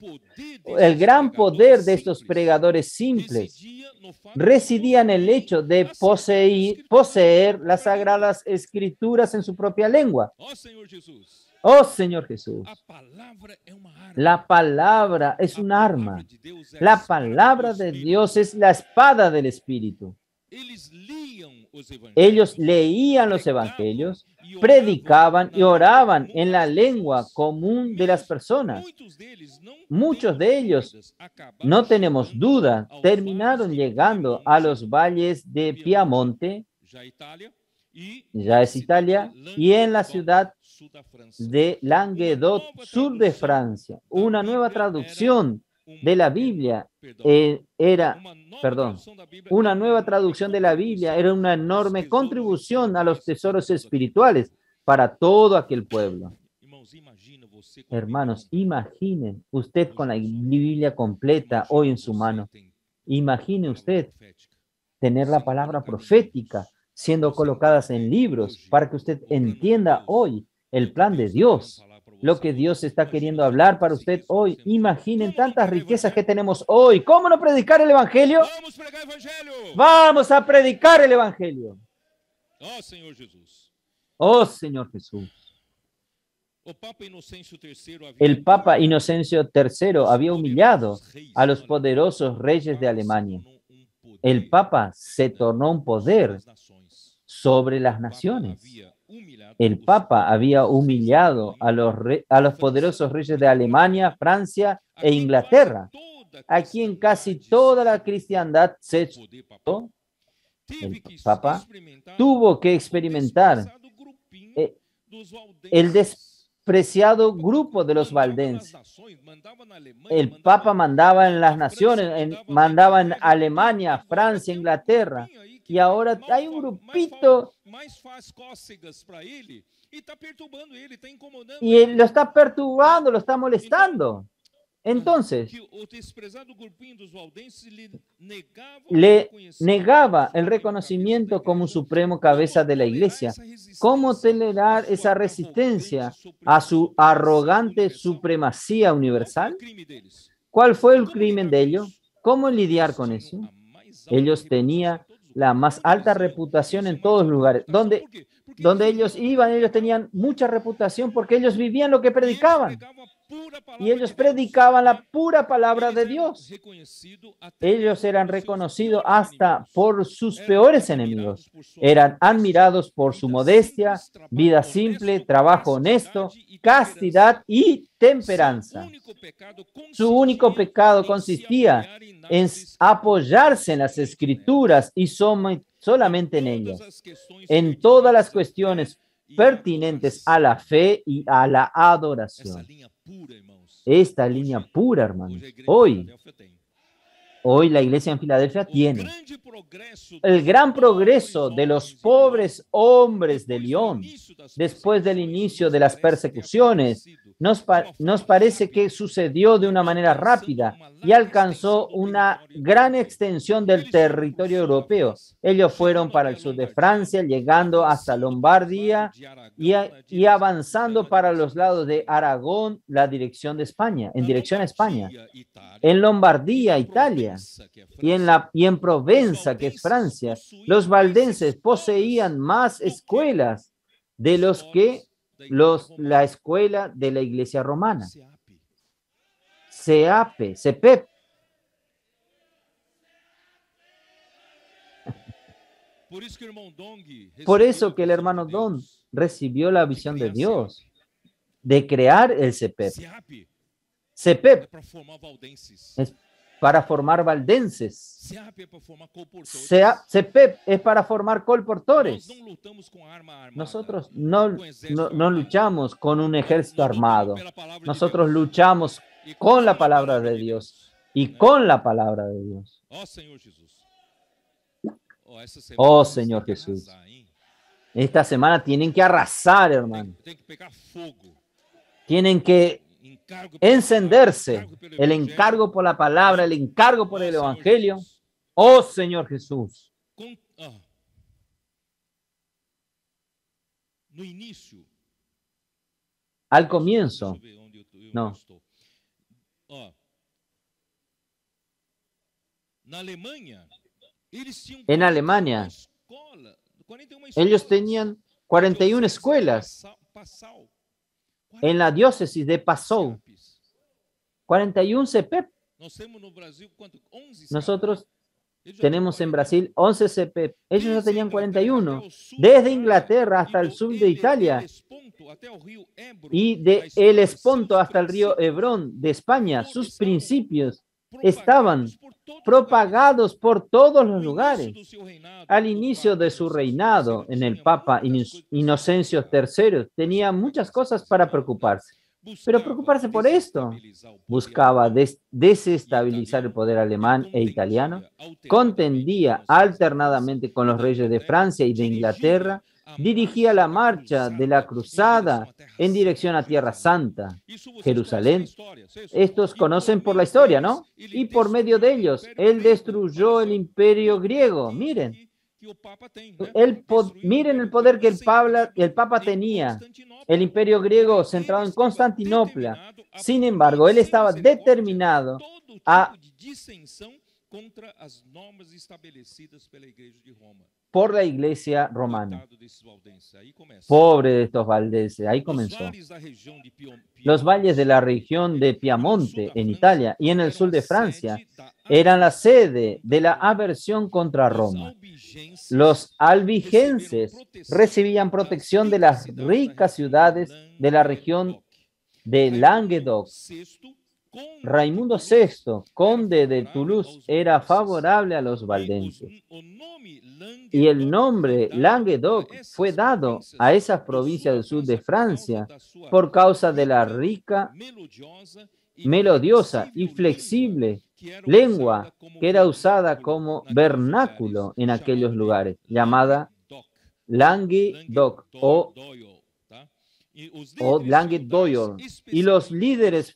El gran poder de estos pregadores simples residía en el hecho de poseer las sagradas escrituras en su propia lengua. Oh Señor Jesús, la palabra es un arma. La palabra de Dios es la espada del Espíritu. Ellos leían los evangelios, predicaban y oraban en la lengua común de las personas. Muchos de ellos, no tenemos duda, terminaron llegando a los valles de Piamonte, ya es Italia, y en la ciudad de Languedoc, sur de Francia. Una nueva traducción de la Biblia una nueva traducción de la Biblia era una enorme contribución a los tesoros espirituales para todo aquel pueblo. Hermanos, imaginen usted con la Biblia completa hoy en su mano. Imagine usted tener la palabra profética siendo colocadas en libros para que usted entienda hoy el plan de Dios lo que Dios está queriendo hablar para usted hoy. Imaginen tantas riquezas que tenemos hoy. ¿Cómo no predicar el Evangelio? Vamos a predicar el Evangelio. Oh, Señor Jesús. El Papa Inocencio III había humillado a los poderosos reyes de Alemania. El Papa se tornó un poder sobre las naciones. El Papa había humillado a los poderosos reyes de Alemania, Francia e Inglaterra. Aquí en casi toda la cristiandad se expresó. El Papa tuvo que experimentar el despreciado grupo de los valdenses. El Papa mandaba en las naciones, mandaba en Alemania, Francia, Inglaterra, y ahora hay un grupito y él lo está perturbando, lo está molestando. Entonces, le negaba el reconocimiento como supremo cabeza de la iglesia. ¿Cómo tolerar esa resistencia a su arrogante supremacía universal? ¿Cuál fue el crimen de ellos? ¿Cómo lidiar con eso? Ellos tenían la más alta reputación en todos los lugares. Donde ellos iban, ellos tenían mucha reputación porque ellos vivían lo que predicaban. Y ellos predicaban la pura palabra de Dios. Ellos eran reconocidos hasta por sus peores enemigos. Eran admirados por su modestia, vida simple, trabajo honesto, castidad y temperanza. Su único pecado consistía en apoyarse en las Escrituras y solamente en ellas. En todas las cuestiones pertinentes a la fe y a la adoración. Esta línea pura, hermanos. Hoy la iglesia en Filadelfia tiene el gran progreso de los pobres hombres de Lyon después del inicio de las persecuciones. Nos parece que sucedió de una manera rápida y alcanzó una gran extensión del territorio europeo. Ellos fueron para el sur de Francia, llegando hasta Lombardía y avanzando para los lados de Aragón, en dirección a España. En Lombardía, Italia, y en Provenza, que es Francia, los valdenses poseían más escuelas de los que la escuela de la iglesia romana. CEPEP. Por eso que el hermano Don recibió la visión de Dios de crear el CEPEP. CEPEP es para formar valdenses. CEPEP es para formar colportores. Nosotros no luchamos con un ejército armado. Nosotros luchamos con la palabra de Dios y con la palabra de Dios. Oh, Señor Jesús. Esta semana tienen que arrasar, hermano. Tienen que encenderse. El encargo por la palabra, el encargo por el evangelio. Oh, Señor Jesús. Al comienzo. No. En Alemania, ellos tenían 41 escuelas. En la diócesis de Passau, 41 CEPEP. Nosotros tenemos en Brasil 11 CEPEP. Ellos ya tenían 41. Desde Inglaterra hasta el sur de Italia y de el Esponto hasta el río Hebrón de España, sus principios estaban propagados por todos los lugares. Al inicio de su reinado, en el Papa Inocencio III, tenía muchas cosas para preocuparse. Pero preocuparse por esto. Buscaba desestabilizar el poder alemán e italiano, contendía alternadamente con los reyes de Francia y de Inglaterra, dirigía la marcha de la cruzada en dirección a Tierra Santa, Jerusalén. Estos conocen por la historia, ¿no? Y por medio de ellos, él destruyó el imperio griego. Miren, Miren el poder que el Papa tenía. El imperio griego centrado en Constantinopla. Sin embargo, él estaba determinado por la iglesia romana. Pobre de estos valdenses, ahí comenzó. Los valles de la región de Piamonte, en Italia, y en el sur de Francia, eran la sede de la aversión contra Roma. Los albigenses recibían protección de las ricas ciudades de la región de Languedoc. Raimundo VI, conde de Toulouse, era favorable a los valdenses. Y el nombre Languedoc fue dado a esas provincias del sur de Francia por causa de la rica, melodiosa y flexible lengua que era usada como vernáculo en aquellos lugares, llamada Languedoc o Languedoc. Y los líderes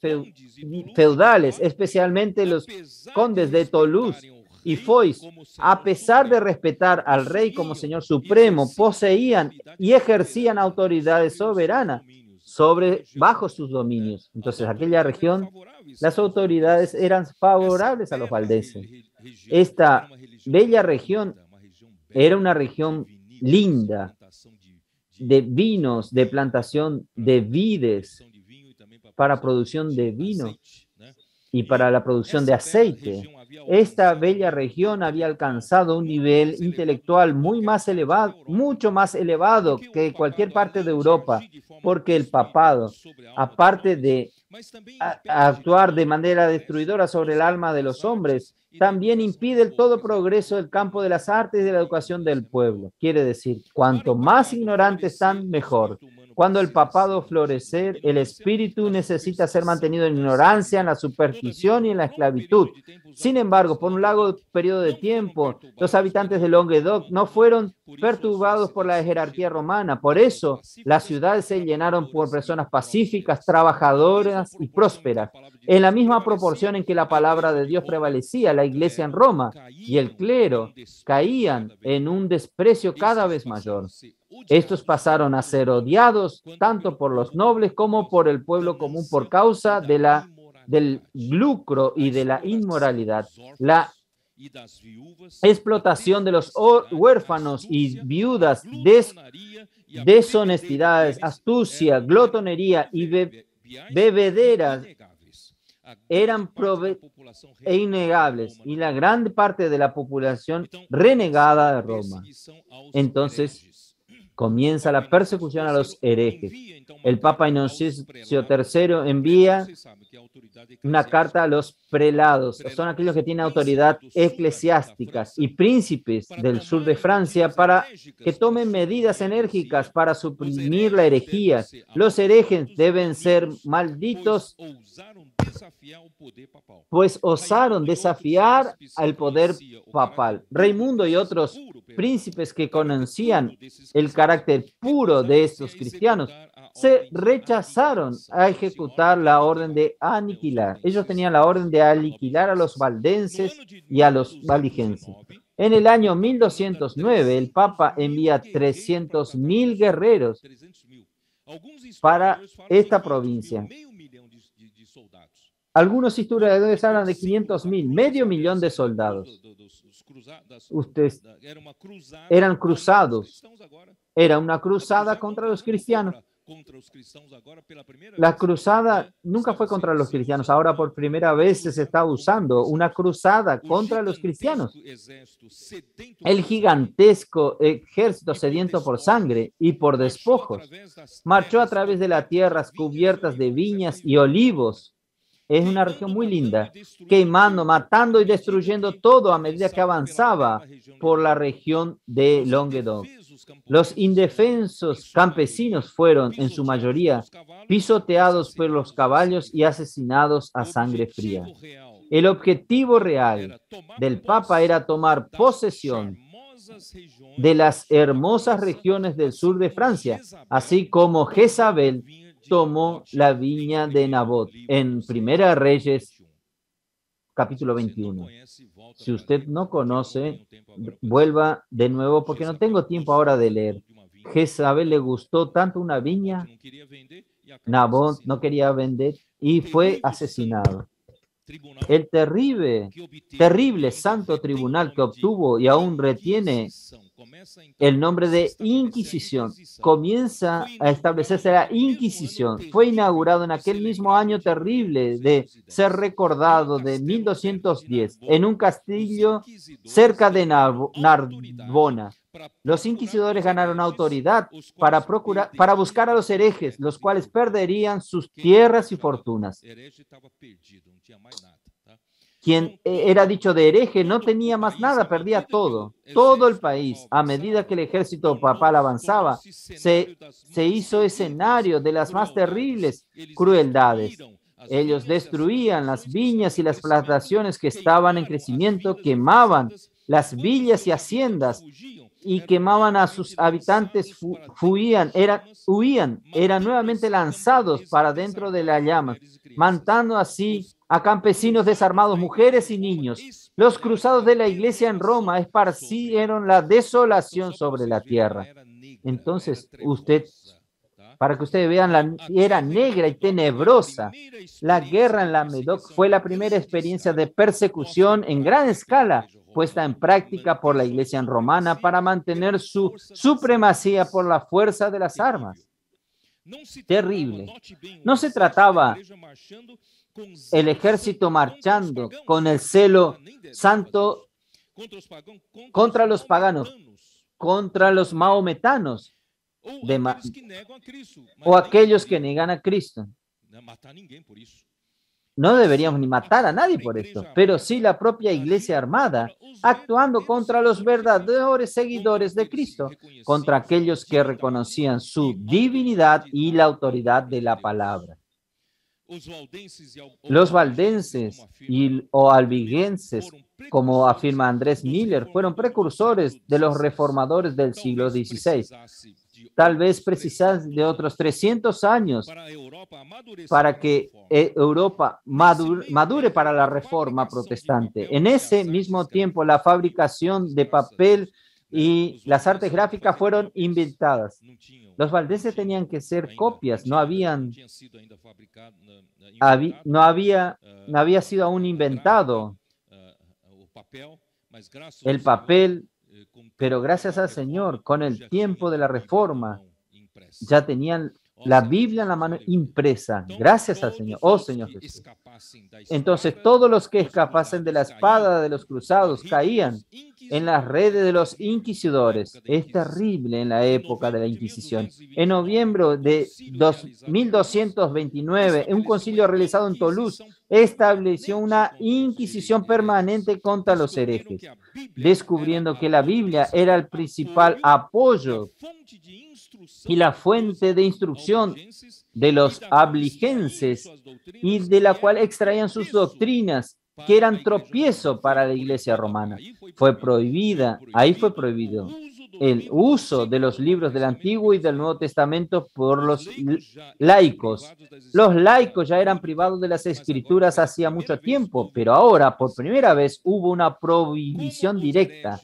feudales, especialmente los condes de Toulouse y Foix, a pesar de respetar al rey como señor supremo, poseían y ejercían autoridades soberanas bajo sus dominios. Entonces, aquella región, las autoridades eran favorables a los valdenses. Esta bella región era una región linda, de vinos, de plantación de vides, para producción de vino y para la producción de aceite. Esta bella región había alcanzado un nivel intelectual mucho más elevado que cualquier parte de Europa, porque el papado, aparte de actuar de manera destruidora sobre el alma de los hombres, también impide el todo progreso del campo de las artes y de la educación del pueblo. Quiere decir, cuanto más ignorantes están, mejor. Cuando el papado florecer, el espíritu necesita ser mantenido en ignorancia, en la superstición y en la esclavitud. Sin embargo, por un largo periodo de tiempo, los habitantes de Languedoc no fueron perturbados por la jerarquía romana. Por eso, las ciudades se llenaron por personas pacíficas, trabajadoras y prósperas. En la misma proporción en que la palabra de Dios prevalecía, la iglesia en Roma y el clero caían en un desprecio cada vez mayor. Estos pasaron a ser odiados tanto por los nobles como por el pueblo común por causa del lucro y de la inmoralidad. La explotación de los huérfanos y viudas, deshonestidades, astucia, glotonería y bebederas eran innegables, y la gran parte de la población renegada de Roma. Entonces comienza la persecución a los herejes. El Papa Inocencio III envía una carta a los prelados, son aquellos que tienen autoridad eclesiásticas, y príncipes del sur de Francia, para que tomen medidas enérgicas para suprimir la herejía. Los herejes deben ser malditos, pues osaron desafiar al poder papal. Raimundo y otros príncipes que conocían el carácter puro de estos cristianos se rechazaron a ejecutar la orden de aniquilar. Ellos tenían la orden de aniquilar a los valdenses y a los valigenses. En el año 1209, el Papa envía 300.000 guerreros para esta provincia. Algunos historiadores hablan de 500.000, medio millón de soldados. Ustedes eran cruzados. Era una cruzada contra los cristianos. La cruzada nunca fue contra los cristianos. Ahora por primera vez se está usando una cruzada contra los cristianos. El gigantesco ejército sediento por sangre y por despojos marchó a través de las tierras cubiertas de viñas y olivos. Es una región muy linda, quemando, matando y destruyendo todo a medida que avanzaba por la región de Languedoc. Los indefensos campesinos fueron, en su mayoría, pisoteados por los caballos y asesinados a sangre fría. El objetivo real del Papa era tomar posesión de las hermosas regiones del sur de Francia, así como Jezabel tomó la viña de Nabot en Primera Reyes, capítulo 21. Si usted no conoce, vuelva de nuevo porque no tengo tiempo ahora de leer. Jezabel le gustó tanto una viña, Nabot no quería vender y fue asesinado. El terrible santo tribunal que obtuvo y aún retiene el nombre de Inquisición, comienza a establecerse la Inquisición. Fue inaugurado en aquel mismo año terrible de ser recordado de 1210 en un castillo cerca de Narbona. Los inquisidores ganaron autoridad para buscar a los herejes, los cuales perderían sus tierras y fortunas. Quien era dicho de hereje no tenía más nada, perdía todo el país. A medida que el ejército papal avanzaba, se hizo escenario de las más terribles crueldades. Ellos destruían las viñas y las plantaciones que estaban en crecimiento, quemaban las villas y haciendas y quemaban a sus habitantes, huían, eran nuevamente lanzados para dentro de la llama, matando así a campesinos desarmados, mujeres y niños. Los cruzados de la iglesia en Roma esparcieron la desolación sobre la tierra. Entonces, para que ustedes vean, era negra y tenebrosa. La guerra en la Medoc fue la primera experiencia de persecución en gran escala puesta en práctica por la iglesia romana para mantener su supremacía por la fuerza de las armas. Terrible. No se trataba el ejército marchando con el celo santo contra los paganos, contra los maometanos, o aquellos que negan a Cristo. No deberíamos ni matar a nadie por esto, pero sí la propia iglesia armada actuando contra los verdaderos seguidores de Cristo, contra aquellos que reconocían su divinidad y la autoridad de la palabra. Los valdenses o albigenses, como afirma Andrés Miller, fueron precursores de los reformadores del siglo XVI. Tal vez precisas de otros 300 años para que Europa madure para la reforma protestante. En ese mismo tiempo, la fabricación de papel y las artes gráficas fueron inventadas. Los valdenses tenían que ser copias, no había sido aún inventado el papel, pero gracias al Señor, con el tiempo de la reforma, ya tenían la Biblia en la mano impresa. Gracias al Señor. Oh Señor Jesús. Entonces todos los que escapasen de la espada de los cruzados caían en las redes de los inquisidores. Es terrible en la época de la Inquisición. En noviembre de 1229, un concilio realizado en Toulouse estableció una inquisición permanente contra los herejes, descubriendo que la Biblia era el principal apoyo y la fuente de instrucción de los albigenses y de la cual extraían sus doctrinas, que eran tropiezo para la iglesia romana. Ahí fue prohibido el uso de los libros del Antiguo y del Nuevo Testamento por los laicos. Los laicos ya eran privados de las escrituras hacía mucho tiempo, pero ahora por primera vez hubo una prohibición directa.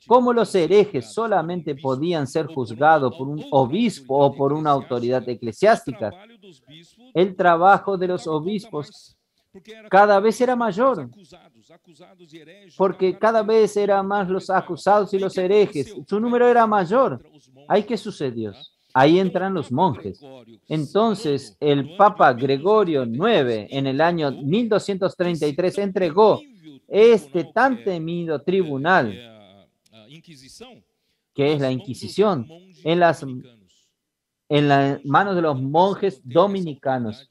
Como los herejes solamente podían ser juzgados por un obispo o por una autoridad eclesiástica, el trabajo de los obispos cada vez era mayor, porque cada vez eran más los acusados y los herejes. Su número era mayor. ¿Ahí qué sucedió? Ahí entran los monjes. Entonces, el Papa Gregorio IX, en el año 1233, entregó este tan temido tribunal, que es la Inquisición, en las manos de los monjes dominicanos.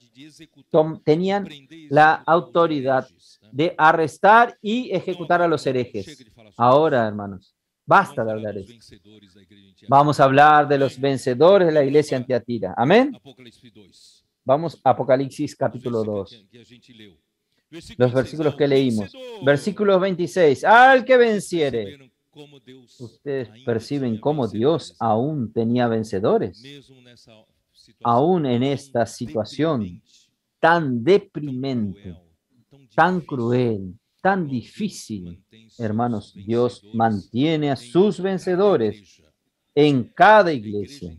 Tenían la autoridad de arrestar y ejecutar a los herejes. Ahora, hermanos, basta de hablar de eso. Vamos a hablar de los vencedores de la iglesia en Tiatira. Amén. Vamos a Apocalipsis capítulo 2. Los versículos que leímos. Versículo 26. Al que venciere. Ustedes perciben cómo Dios aún tenía vencedores. Aún en esta situación tan deprimente, tan cruel, tan difícil, hermanos, Dios mantiene a sus vencedores en cada iglesia.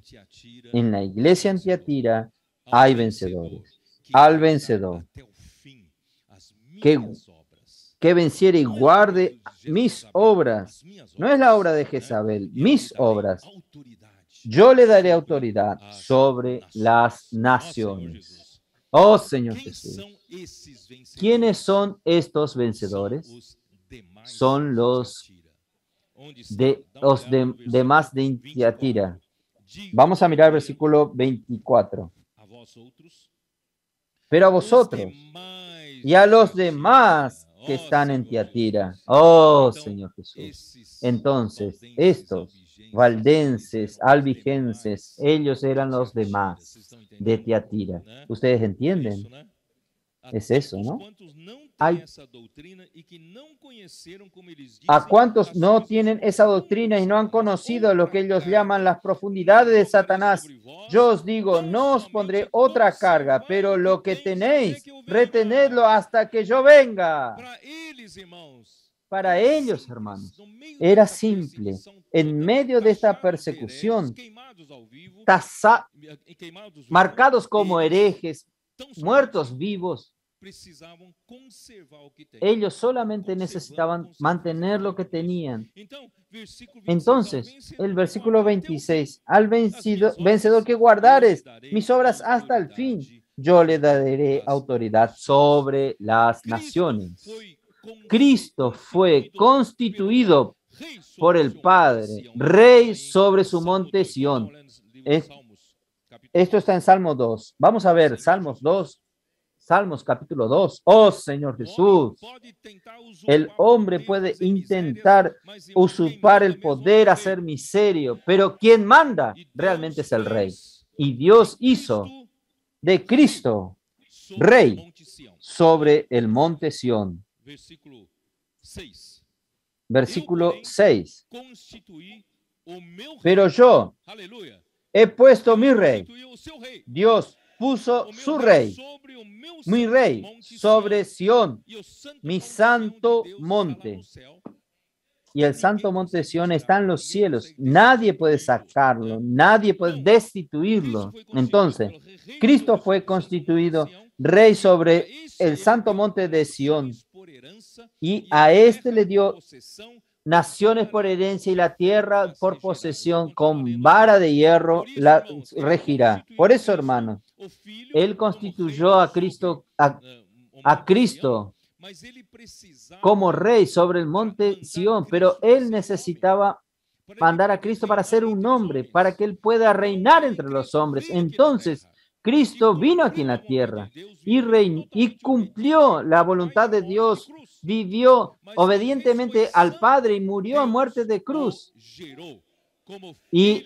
En la iglesia en Tiatira hay vencedores. Al vencedor que venciere y guarde mis obras. No es la obra de Jezabel, mis obras. Yo le daré autoridad sobre las naciones. Oh Señor Jesús. ¿Quiénes son estos vencedores? Son los demás de Tiatira. Vamos a mirar el versículo 24. Pero a vosotros y a los demás que están en Tiatira. Oh Señor Jesús. Entonces, estos valdenses, albigenses, ellos eran los demás de Tiatira. ¿Ustedes entienden? Es eso, ¿no? ¿A cuántos no tienen esa doctrina y no han conocido lo que ellos llaman las profundidades de Satanás? Yo os digo, no os pondré otra carga, pero lo que tenéis, retenedlo hasta que yo venga. Para ellos, hermanos, era simple. En medio de esta persecución, marcados como herejes, muertos vivos, ellos solamente necesitaban mantener lo que tenían. Entonces, el versículo 26, al vencedor que guardares mis obras hasta el fin, yo le daré autoridad sobre las naciones. Cristo fue constituido por el Padre, rey sobre su monte Sión. Esto está en Salmo 2. Vamos a ver Salmos 2. Salmos capítulo 2. Oh Señor Jesús, el hombre puede intentar usurpar el poder, hacer miseria, pero quien manda realmente es el Rey. Y Dios hizo de Cristo Rey sobre el monte Sión. Versículo 6. Pero yo he puesto mi Rey. Dios puso su Rey, mi Rey, sobre Sión, mi santo monte. Y el santo monte de Sión está en los cielos. Nadie puede sacarlo, nadie puede destituirlo. Entonces, Cristo fue constituido Rey sobre el santo monte de Sión. Y a este le dio naciones por herencia y la tierra por posesión, con vara de hierro la regirá. Por eso, hermanos, Él constituyó a Cristo, a Cristo como rey sobre el monte Sión, pero Él necesitaba mandar a Cristo para ser un hombre, para que Él pueda reinar entre los hombres. Entonces, Cristo vino aquí en la tierra y cumplió la voluntad de Dios, vivió obedientemente al Padre y murió a muerte de cruz. Y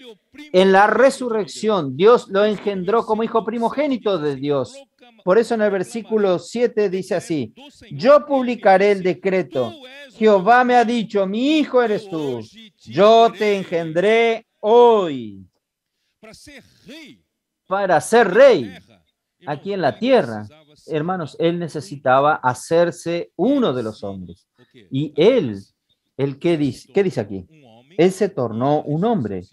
en la resurrección, Dios lo engendró como hijo primogénito de Dios. Por eso en el versículo 7 dice así: yo publicaré el decreto. Jehová me ha dicho, mi hijo eres tú. Yo te engendré hoy para ser rey aquí en la tierra. Hermanos, Él necesitaba hacerse uno de los hombres. Y Él ¿qué dice aquí? Él se tornó un hombre.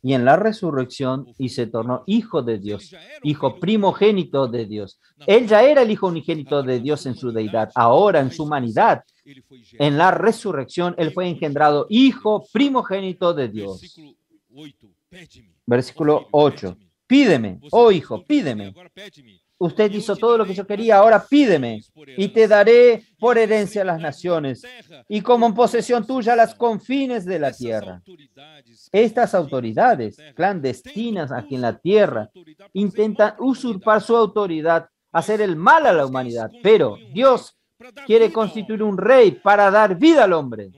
Y en la resurrección, y se tornó hijo de Dios, hijo primogénito de Dios. Él ya era el hijo unigénito de Dios en su deidad. Ahora, en su humanidad, en la resurrección, Él fue engendrado hijo primogénito de Dios. Versículo 8. Pídeme, oh hijo, pídeme. Usted hizo todo lo que yo quería, ahora pídeme y te daré por herencia las naciones y como en posesión tuya las confines de la tierra. Estas autoridades clandestinas aquí en la tierra intentan usurpar su autoridad, hacer el mal a la humanidad, pero Dios quiere constituir un rey para dar vida al hombre.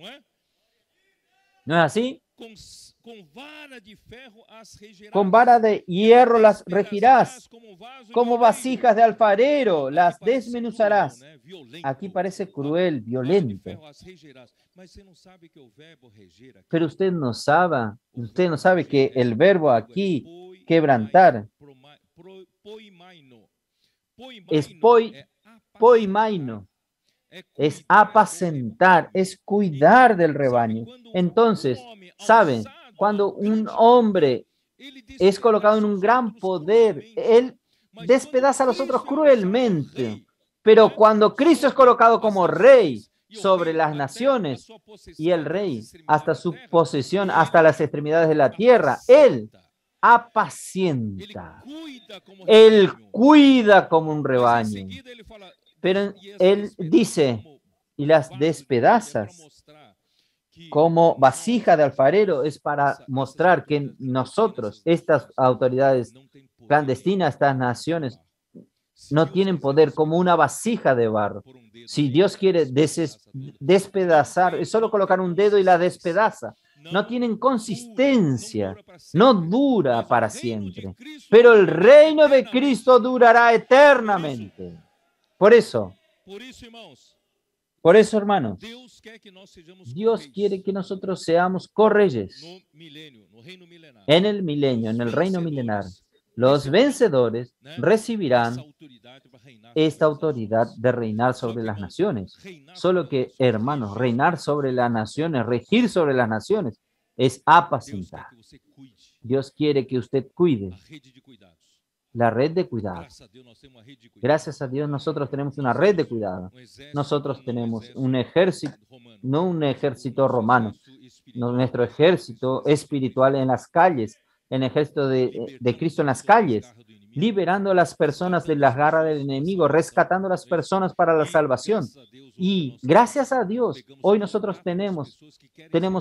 ¿No es así? Con vara de hierro las regirás, como vasijas de alfarero las desmenuzarás. Aquí parece cruel, violento. Pero usted no sabe que el verbo aquí, quebrantar, es poimaino. es apacentar, es cuidar del rebaño. Entonces, ¿saben? Cuando un hombre es colocado en un gran poder, él despedaza a los otros cruelmente. Pero cuando Cristo es colocado como rey sobre las naciones y el rey hasta su posesión, hasta las extremidades de la tierra, él apacienta, él cuida como un rebaño. Pero él dice, y las despedazas como vasija de alfarero, es para mostrar que nosotros, estas autoridades clandestinas, estas naciones, no tienen poder como una vasija de barro. Si Dios quiere despedazar, es solo colocar un dedo y la despedaza. No tienen consistencia, no dura para siempre. Pero el reino de Cristo durará eternamente. Por eso, hermanos, Dios quiere que nosotros seamos correyes en el milenio, en el reino milenario. Los vencedores recibirán esta autoridad de reinar sobre las naciones. Solo que, hermanos, reinar sobre las naciones, regir sobre las naciones, es apacentar. Dios quiere que usted cuide la red de cuidado. Gracias a Dios nosotros tenemos una red de cuidado. Nosotros tenemos un ejército, no un ejército romano, nuestro ejército espiritual en las calles, el ejército de Cristo en las calles, liberando a las personas de las garras del enemigo, rescatando a las personas para la salvación. Y gracias a Dios, hoy nosotros tenemos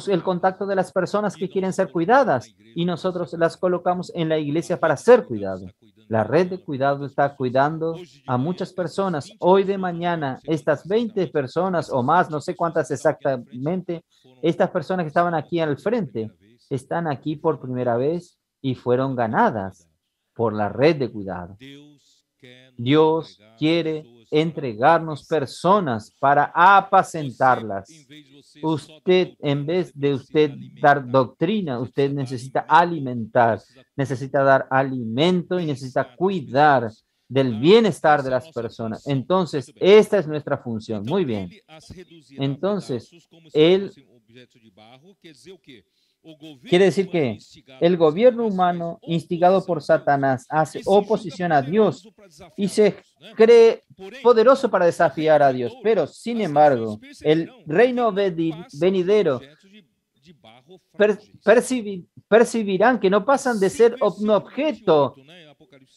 el contacto de las personas que quieren ser cuidadas y nosotros las colocamos en la iglesia para ser cuidadas. La red de cuidado está cuidando a muchas personas. Hoy de mañana, estas 20 personas o más, no sé cuántas exactamente, estas personas que estaban aquí al frente, están aquí por primera vez y fueron ganadas por la red de cuidado. Dios quiere entregarnos personas para apacentarlas. Usted, en vez de usted dar doctrina, usted necesita alimentar, necesita dar alimento y necesita cuidar del bienestar de las personas. Entonces, esta es nuestra función. Muy bien. Entonces, él quiere decir que el gobierno humano, instigado por Satanás, hace oposición a Dios y se cree poderoso para desafiar a Dios. Pero, sin embargo, el reino venidero percibirán que no pasan de ser un objeto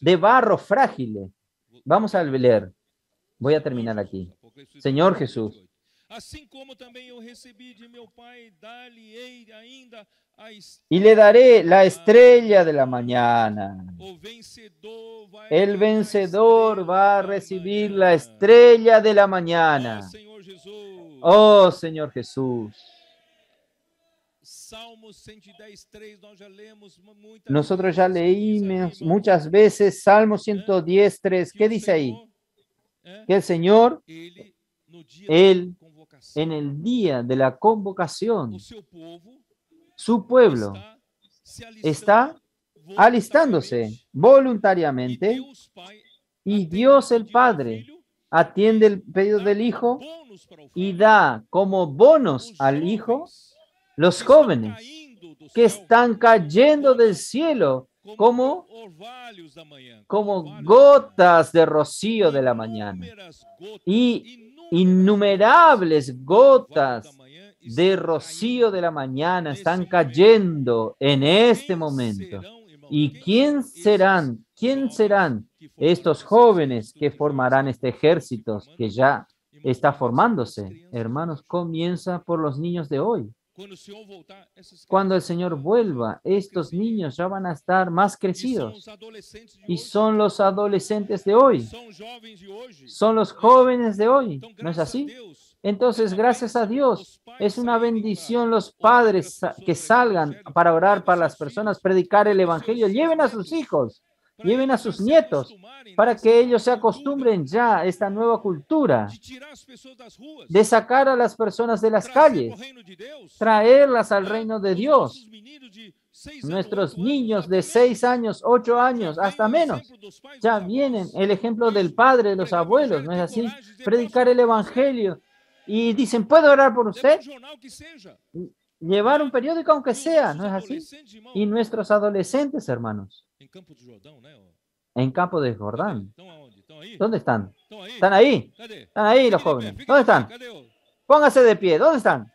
de barro frágil. Vamos a leer. Voy a terminar aquí. Señor Jesús. Y le daré la estrella de la mañana. El vencedor va a recibir la estrella de la mañana. Oh, Señor Jesús. Nosotros ya leímos muchas veces Salmo 110:3. ¿Qué dice ahí? Que el Señor, Él, en el día de la convocación, su pueblo está alistándose voluntariamente y Dios el Padre atiende el pedido del Hijo y da como bonos al Hijo los jóvenes que están cayendo del cielo como gotas de rocío de la mañana y innumerables gotas de rocío de la mañana están cayendo en este momento. ¿Y quién serán estos jóvenes que formarán este ejército que ya está formándose? Hermanos, comienza por los niños de hoy. Cuando el Señor vuelva, estos niños ya van a estar más crecidos. Y son los adolescentes de hoy. Son los jóvenes de hoy. ¿No es así? Entonces, gracias a Dios, es una bendición los padres que salgan para orar para las personas, predicar el evangelio. Lleven a sus hijos, lleven a sus nietos, para que ellos se acostumbren ya a esta nueva cultura de sacar a las personas de las calles, traerlas al reino de Dios, Nuestros niños de 6 años, 8 años, hasta menos, ya vienen el ejemplo del padre, de los abuelos, ¿no es así? Predicar el evangelio y dicen, ¿puedo orar por usted? Llevar un periódico aunque sea, ¿no es así? Y nuestros adolescentes, hermanos, en Campo de Jordán, ¿dónde están? ¿Están ahí? ¿Están ahí los jóvenes? ¿Dónde están? Póngase de pie, ¿dónde están?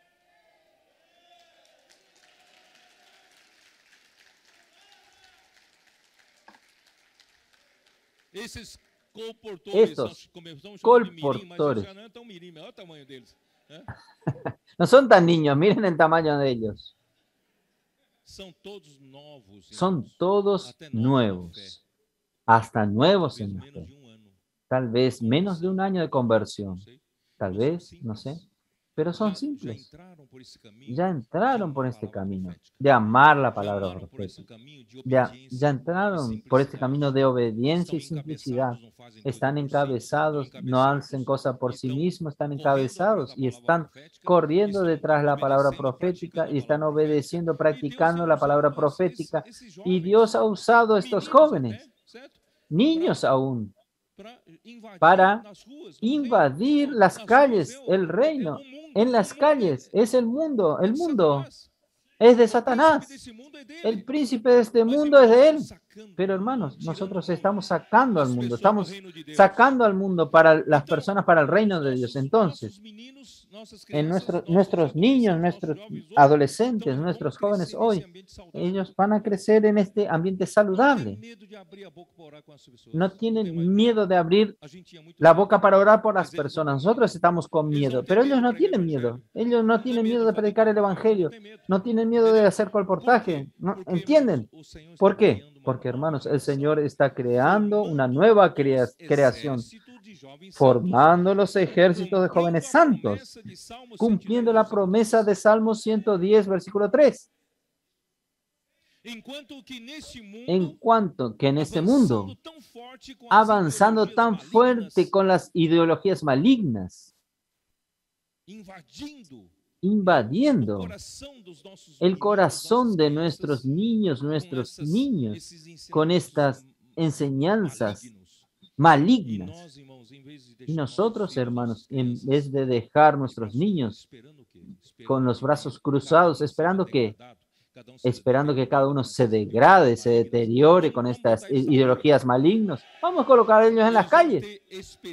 Estos colportores no son tan niños, miren el tamaño de ellos. Son todos nuevos, hasta nuevos en la fe. Tal vez menos de un año de conversión, tal vez, no sé, pero son simples. Ya entraron por este camino de amar la palabra profética. Ya entraron por este camino de obediencia y simplicidad. Están encabezados, no hacen cosa por sí mismos, están encabezados y están corriendo detrás de la palabra profética y están obedeciendo, practicando la palabra profética. Y Dios ha usado a estos jóvenes, niños aún, para invadir las calles, el reino. En las calles es el mundo es de Satanás. El príncipe de este mundo es de él. Pero hermanos, nosotros estamos sacando al mundo, estamos sacando al mundo para las personas, para el reino de Dios. Entonces, en nuestros niños, nuestros adolescentes, nuestros jóvenes hoy, ellos van a crecer en este ambiente saludable. No tienen miedo de abrir la boca para orar por las personas. Nosotros estamos con miedo, pero ellos no tienen miedo. Ellos no tienen miedo de predicar el evangelio. No tienen miedo de hacer colportaje. ¿No? ¿Entienden? ¿Por qué? Porque, hermanos, el Señor está creando una nueva creación, formando los ejércitos de jóvenes santos, cumpliendo la promesa de Salmo 110, versículo 3. En cuanto que en este mundo, avanzando tan fuerte con las ideologías malignas, invadiendo el corazón de nuestros niños con estas enseñanzas malignas. Y nosotros, hermanos, en vez de dejar nuestros niños con los brazos cruzados, esperando que cada uno se degrade, se deteriore con estas ideologías malignas, vamos a colocar a ellos en las calles.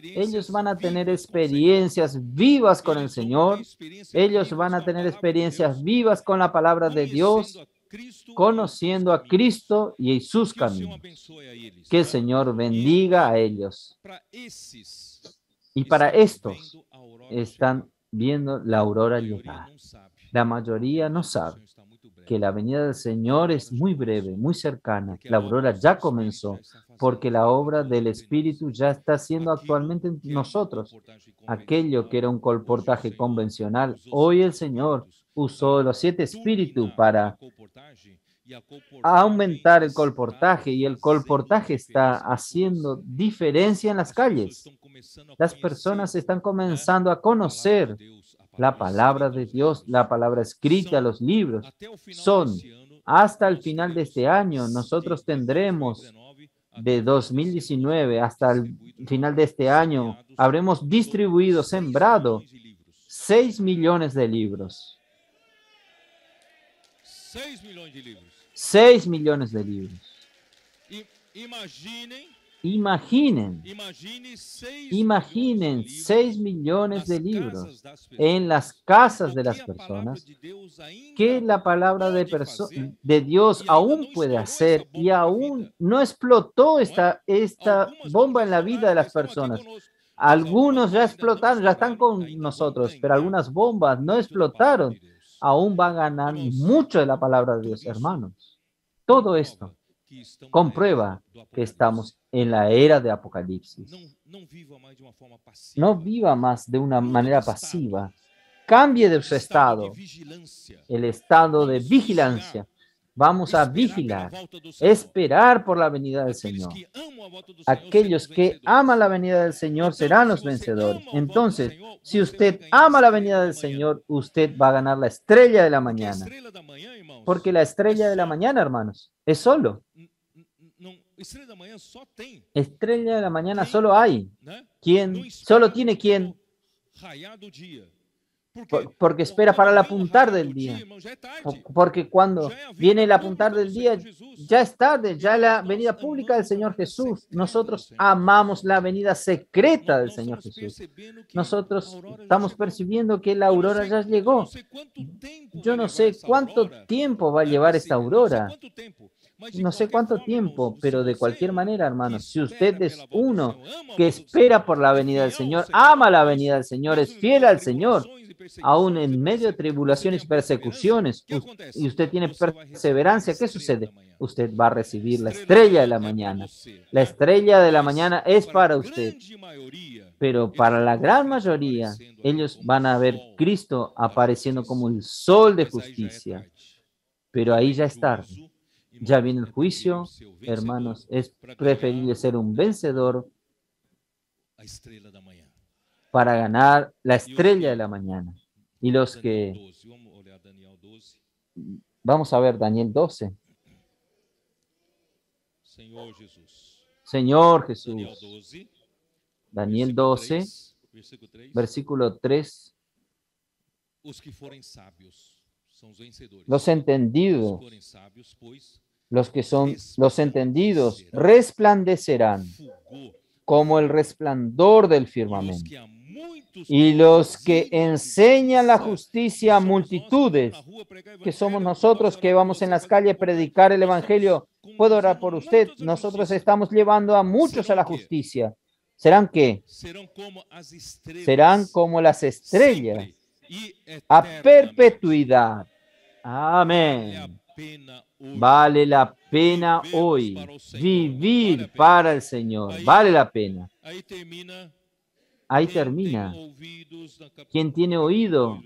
Ellos van a tener experiencias vivas con el Señor. Ellos van a tener experiencias vivas con la palabra de Dios, conociendo a Cristo y sus caminos. Que el Señor bendiga a ellos. Y para estos están viendo la aurora llegar. La mayoría no sabe que la venida del Señor es muy breve, muy cercana. La aurora ya comenzó, porque la obra del Espíritu ya está haciendo actualmente en nosotros. Aquello que era un colportaje convencional, hoy el Señor usó los 7 espíritus para aumentar el colportaje, y el colportaje está haciendo diferencia en las calles. Las personas están comenzando a conocer la palabra de Dios, la palabra escrita, los libros. Hasta el final de este año, nosotros tendremos, de 2019 hasta el final de este año, habremos distribuido, sembrado 6 millones de libros. 6 millones de libros. Imaginen 6 millones de libros en las casas de las personas, que la palabra de Dios aún puede hacer, y aún no explotó esta bomba en la vida de las personas. Algunos ya explotaron, ya están con nosotros, pero algunas bombas no explotaron. Aún van a ganar mucho de la palabra de Dios, hermanos. Todo esto comprueba que estamos en la era de Apocalipsis. No viva más de una manera pasiva. Cambie de su estado, el estado de vigilancia. Vamos a vigilar, esperar por la venida del Señor. Aquellos que aman la venida del Señor serán los vencedores. Entonces, si usted ama la venida del Señor, usted va a ganar la estrella de la mañana. Porque la estrella de la mañana, hermanos, es solo. Estrella de la mañana solo hay. ¿Quién? Solo tiene quién. Porque espera para el apuntar del día. Porque cuando viene el apuntar del día, ya es tarde, ya la venida pública del Señor Jesús. Nosotros amamos la venida secreta del Señor Jesús. Nosotros estamos percibiendo que la aurora ya llegó. Yo no sé cuánto tiempo va a llevar esta aurora. No sé cuánto tiempo, pero de cualquier manera, hermanos, si usted es uno que espera por la venida del Señor, ama la venida del Señor, es fiel al Señor, aún en medio de tribulaciones y persecuciones, y usted tiene perseverancia, ¿qué sucede? Usted va a recibir la estrella de la mañana. La estrella de la mañana es para usted, pero para la gran mayoría, ellos van a ver Cristo apareciendo como el sol de justicia, pero ahí ya es tarde. Ya viene el juicio, hermanos, es preferible ser un vencedor para ganar la estrella de la mañana. Y los que... Vamos a ver Daniel 12. Señor Jesús. Daniel 12, versículo 3. Los entendidos, los que son los entendidos, resplandecerán como el resplandor del firmamento. Y los que enseñan la justicia a multitudes, que somos nosotros que vamos en las calles a predicar el evangelio, puedo orar por usted. Nosotros estamos llevando a muchos a la justicia. ¿Serán qué? Serán como las estrellas, a perpetuidad. Amén. Vale la pena hoy vivir para el Señor. Vale la pena. Ahí termina. Quien tiene oído,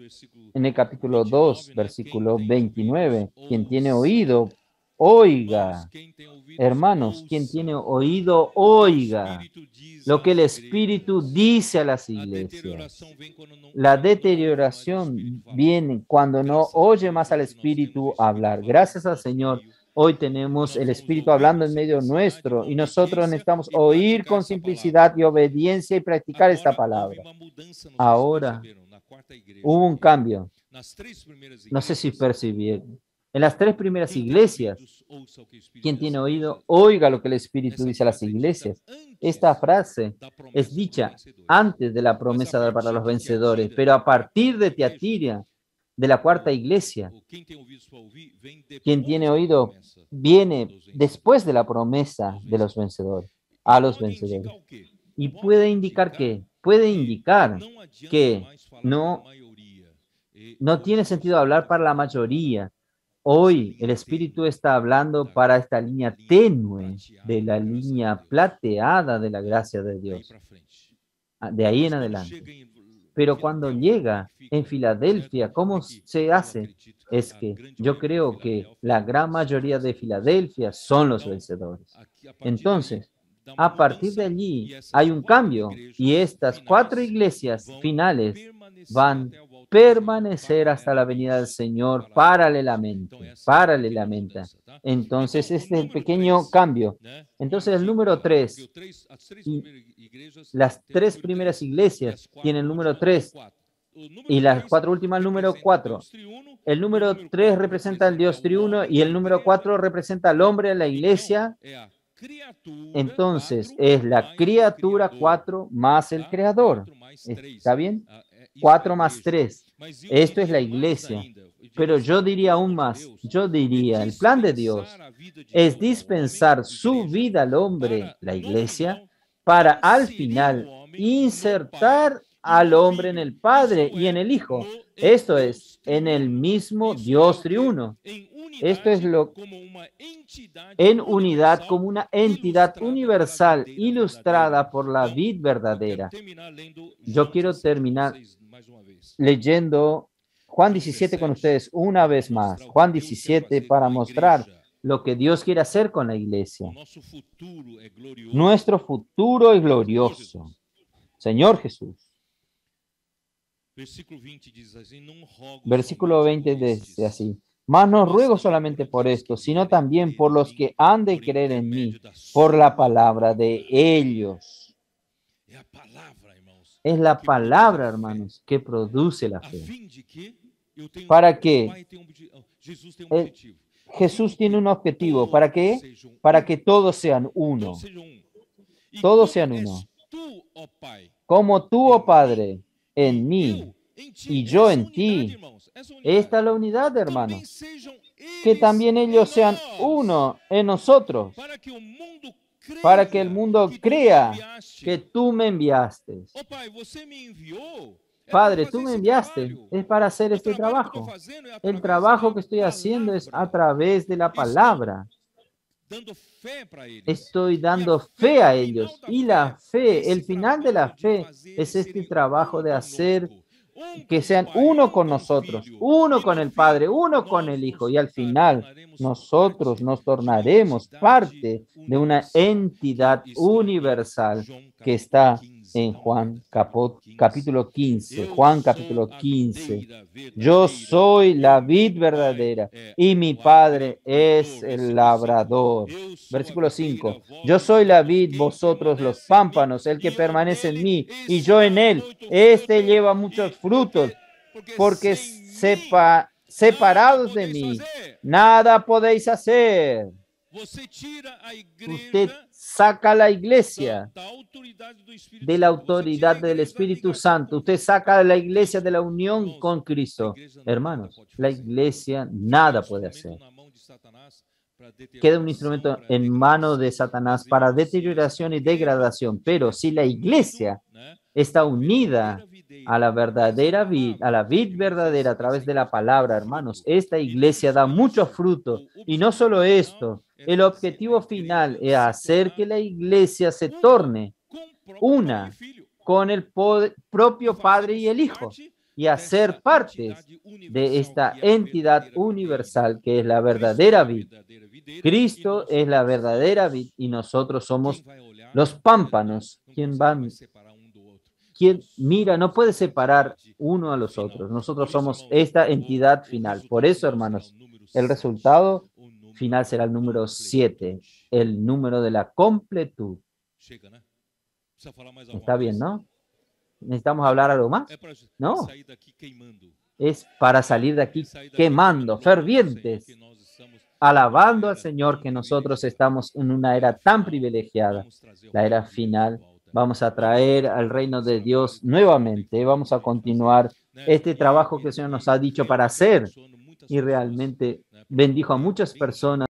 en el capítulo 2, versículo 29, quien tiene oído, oiga. Hermanos, quien tiene oído, oiga lo que el Espíritu dice a las iglesias. La deterioración viene cuando no oye más al Espíritu hablar. Gracias al Señor, hoy tenemos el Espíritu hablando en medio nuestro y nosotros necesitamos oír con simplicidad y obediencia y practicar esta palabra. Ahora hubo un cambio. No sé si percibieron. En las 3 primeras iglesias, quien tiene oído, oiga lo que el Espíritu dice a las iglesias. Esta frase es dicha antes de la promesa para los vencedores, pero a partir de Tiatira, de la 4ª iglesia, quien tiene oído viene después de la promesa de los vencedores, a los vencedores. Y puede indicar que no tiene sentido hablar para la mayoría. Hoy el Espíritu está hablando para esta línea tenue de la línea plateada de la gracia de Dios. De ahí en adelante. Pero cuando llega en Filadelfia, ¿cómo se hace? Es que yo creo que la gran mayoría de Filadelfia son los vencedores. Entonces, a partir de allí hay un cambio y estas 4 iglesias finales van a permanecer hasta la venida del Señor paralelamente. Entonces, este es el pequeño cambio. Entonces, el número 3, las 3 primeras iglesias tienen el número 3 y las 4 últimas el número 4. El número 3 representa al Dios triuno y el número 4 representa al hombre, a la iglesia. Entonces, es la criatura 4 más el creador. ¿Está bien? 4 más 3. Esto es la iglesia. Pero yo diría aún más. Yo diría, el plan de Dios es dispensar su vida al hombre, la iglesia, para al final insertar al hombre en el Padre y en el Hijo. Esto es, en el mismo Dios triuno. Esto es lo en unidad como una entidad universal ilustrada por la vid verdadera. Yo quiero terminar leyendo Juan 17 con ustedes una vez más. Juan 17 para mostrar lo que Dios quiere hacer con la iglesia. Nuestro futuro es glorioso. Señor Jesús. Versículo 20 dice así: Mas no ruego solamente por esto, sino también por los que han de creer en mí, por la palabra de ellos. Es la palabra, hermanos, que produce la fe. ¿Para qué? Jesús tiene un objetivo. ¿Para qué? Para que todos sean uno. Todos sean uno. Como tú, oh Padre, en mí y yo en ti. Esta es la unidad, hermanos. Que también ellos sean uno en nosotros, para que el mundo crea que tú me enviaste. Padre, tú me enviaste, es para hacer este trabajo. El trabajo que estoy haciendo es a través de la palabra. Estoy dando fe a ellos. Y la fe, el final de la fe es este trabajo de hacer que sean uno con nosotros, uno con el Padre, uno con el Hijo. Y al final nosotros nos tornaremos parte de una entidad universal que está en Juan capítulo 15. Juan capítulo 15. Yo soy la vid verdadera y mi Padre es el labrador. Versículo 5. Yo soy la vid, vosotros los pámpanos, el que permanece en mí y yo en él. Este lleva muchos frutos, porque separados de mí, nada podéis hacer. Usted saca la iglesia de la autoridad del Espíritu Santo. Usted saca la iglesia de la unión con Cristo. Hermanos, la iglesia nada puede hacer. Queda un instrumento en mano de Satanás para deterioración y degradación. Pero si la iglesia está unida a la verdadera vid, a la vid verdadera a través de la palabra, hermanos, esta iglesia da mucho fruto. Y no solo esto, el objetivo final es hacer que la iglesia se torne una con el propio Padre y el Hijo y hacer parte de esta entidad universal que es la verdadera vid. Cristo es la verdadera vid y nosotros somos los pámpanos. Quien mira, no puede separar uno a los otros. Nosotros somos esta entidad final. Por eso, hermanos, el resultado final será el número 7, el número de la completud. Está bien, ¿no? ¿Necesitamos hablar algo más? No. Es para salir de aquí quemando, fervientes, alabando al Señor, que nosotros estamos en una era tan privilegiada, la era final. Vamos a traer al reino de Dios nuevamente. Vamos a continuar este trabajo que el Señor nos ha dicho para hacer. Y realmente bendijo a muchas personas.